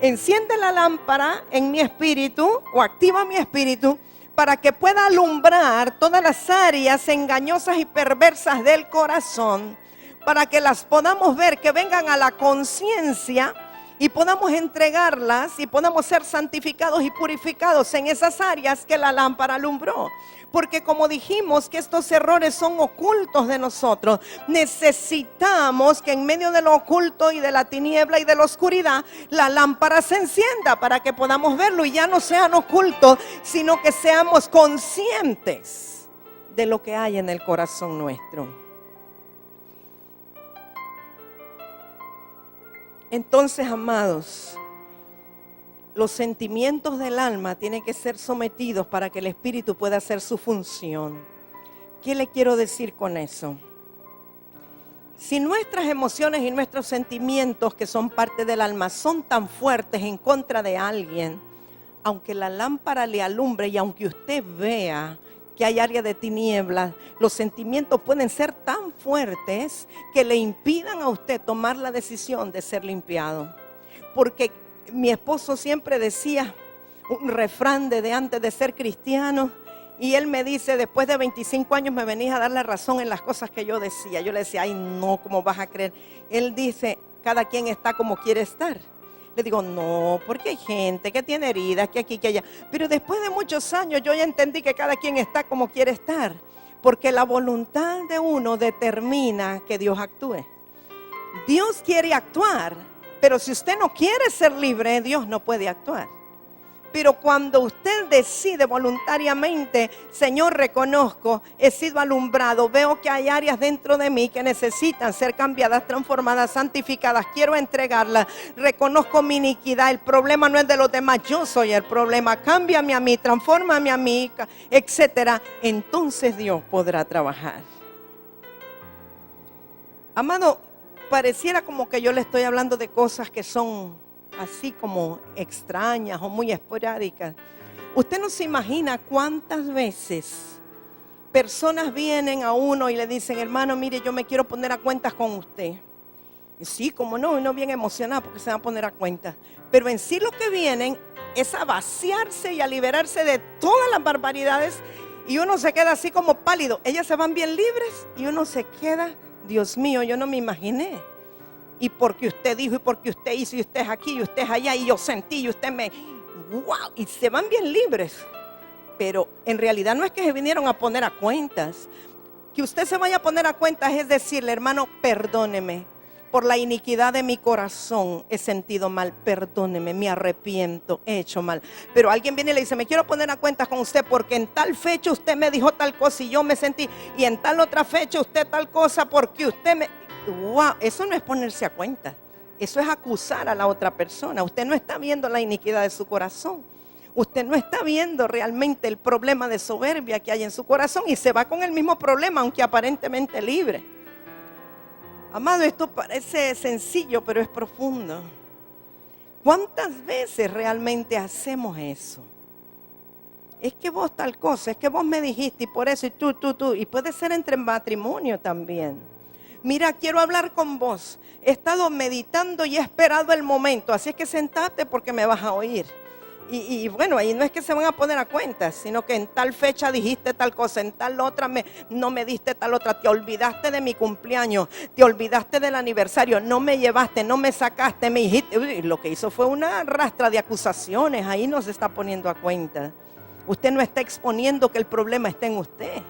Enciende la lámpara en mi espíritu o activa mi espíritu para que pueda alumbrar todas las áreas engañosas y perversas del corazón, para que las podamos ver, que vengan a la conciencia y podamos entregarlas y podamos ser santificados y purificados en esas áreas que la lámpara alumbró. Porque como dijimos que estos errores son ocultos de nosotros, necesitamos que en medio de lo oculto y de la tiniebla y de la oscuridad, la lámpara se encienda para que podamos verlo y ya no sean ocultos, sino que seamos conscientes de lo que hay en el corazón nuestro. Entonces, amados, los sentimientos del alma tienen que ser sometidos para que el espíritu pueda hacer su función. ¿Qué le quiero decir con eso? Si nuestras emociones y nuestros sentimientos, que son parte del alma, son tan fuertes en contra de alguien, aunque la lámpara le alumbre y aunque usted vea que hay áreas de tinieblas, los sentimientos pueden ser tan fuertes que le impidan a usted tomar la decisión de ser limpiado. Porque mi esposo siempre decía un refrán de antes de ser cristiano, y él me dice, después de 25 años me venís a dar la razón en las cosas que yo decía. Yo le decía, ay no, ¿cómo vas a creer? Él dice, cada quien está como quiere estar. Le digo, no, porque hay gente que tiene heridas, que aquí, que allá. Pero después de muchos años yo ya entendí que cada quien está como quiere estar. Porque la voluntad de uno determina que Dios actúe. Dios quiere actuar, pero si usted no quiere ser libre, Dios no puede actuar. Pero cuando usted decide voluntariamente, Señor, reconozco, he sido alumbrado, veo que hay áreas dentro de mí que necesitan ser cambiadas, transformadas, santificadas, quiero entregarlas, reconozco mi iniquidad, el problema no es de los demás, yo soy el problema, cámbiame a mí, transfórmame a mí, etcétera. Entonces Dios podrá trabajar. Amado, pareciera como que yo le estoy hablando de cosas que son así como extrañas o muy esporádicas. Usted no se imagina cuántas veces personas vienen a uno y le dicen, hermano, mire, yo me quiero poner a cuentas con usted. Y sí, como no, uno bien emocionado porque se va a poner a cuentas. Pero en sí lo que vienen es a vaciarse y a liberarse de todas las barbaridades, y uno se queda así como pálido. Ellas se van bien libres y uno se queda, Dios mío, yo no me imaginé. Y porque usted dijo, y porque usted hizo, y usted es aquí, y usted es allá, y yo sentí, y usted me... ¡Wow! Y se van bien libres. Pero en realidad no es que se vinieron a poner a cuentas. Que usted se vaya a poner a cuentas es decirle, hermano, perdóneme. Por la iniquidad de mi corazón he sentido mal, perdóneme, me arrepiento, he hecho mal. Pero alguien viene y le dice, me quiero poner a cuentas con usted porque en tal fecha usted me dijo tal cosa y yo me sentí, y en tal otra fecha usted tal cosa porque usted me... Wow, eso no es ponerse a cuenta. Eso es acusar a la otra persona. Usted no está viendo la iniquidad de su corazón. Usted no está viendo realmente el problema de soberbia que hay en su corazón y se va con el mismo problema, aunque aparentemente libre. Amado, esto parece sencillo, pero es profundo. ¿Cuántas veces realmente hacemos eso? Es que vos tal cosa, es que vos me dijiste y por eso y tú. Y puede ser entre matrimonio también. Mira, quiero hablar con vos. He estado meditando y he esperado el momento. Así es que sentate porque me vas a oír. Y bueno, ahí no es que se van a poner a cuentas, sino que en tal fecha dijiste tal cosa, en tal otra no me diste tal otra. Te olvidaste de mi cumpleaños, te olvidaste del aniversario, no me llevaste, no me sacaste, me dijiste. Uy, lo que hizo fue una rastra de acusaciones. Ahí no se está poniendo a cuenta. Usted no está exponiendo que el problema está en usted.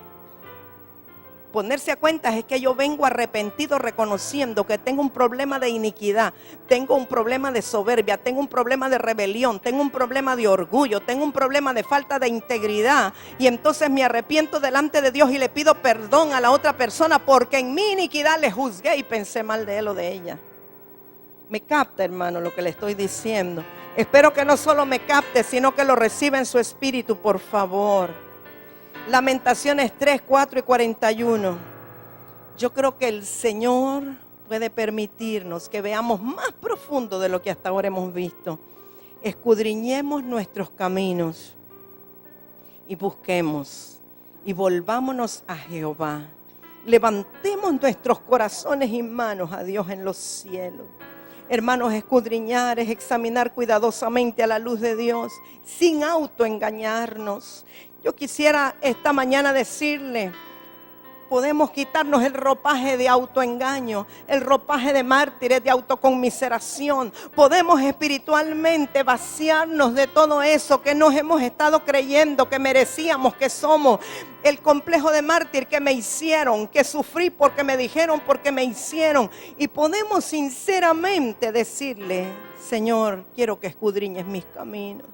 Ponerse a cuentas es que yo vengo arrepentido reconociendo que tengo un problema de iniquidad, tengo un problema de soberbia, tengo un problema de rebelión, tengo un problema de orgullo, tengo un problema de falta de integridad, y entonces me arrepiento delante de Dios y le pido perdón a la otra persona porque en mi iniquidad le juzgué y pensé mal de él o de ella. Me capta, hermano, lo que le estoy diciendo. Espero que no solo me capte, sino que lo reciba en su espíritu, por favor. Lamentaciones 3, 4 y 41. Yo creo que el Señor puede permitirnos que veamos más profundo de lo que hasta ahora hemos visto. Escudriñemos nuestros caminos y busquemos y volvámonos a Jehová. Levantemos nuestros corazones y manos a Dios en los cielos. Hermanos, escudriñar es examinar cuidadosamente a la luz de Dios sin autoengañarnos. Yo quisiera esta mañana decirle, podemos quitarnos el ropaje de autoengaño, el ropaje de mártires, de autoconmiseración. Podemos espiritualmente vaciarnos de todo eso que nos hemos estado creyendo que merecíamos, que somos. El complejo de mártir que me hicieron, que sufrí porque me dijeron, porque me hicieron. Y podemos sinceramente decirle, Señor, quiero que escudriñes mis caminos.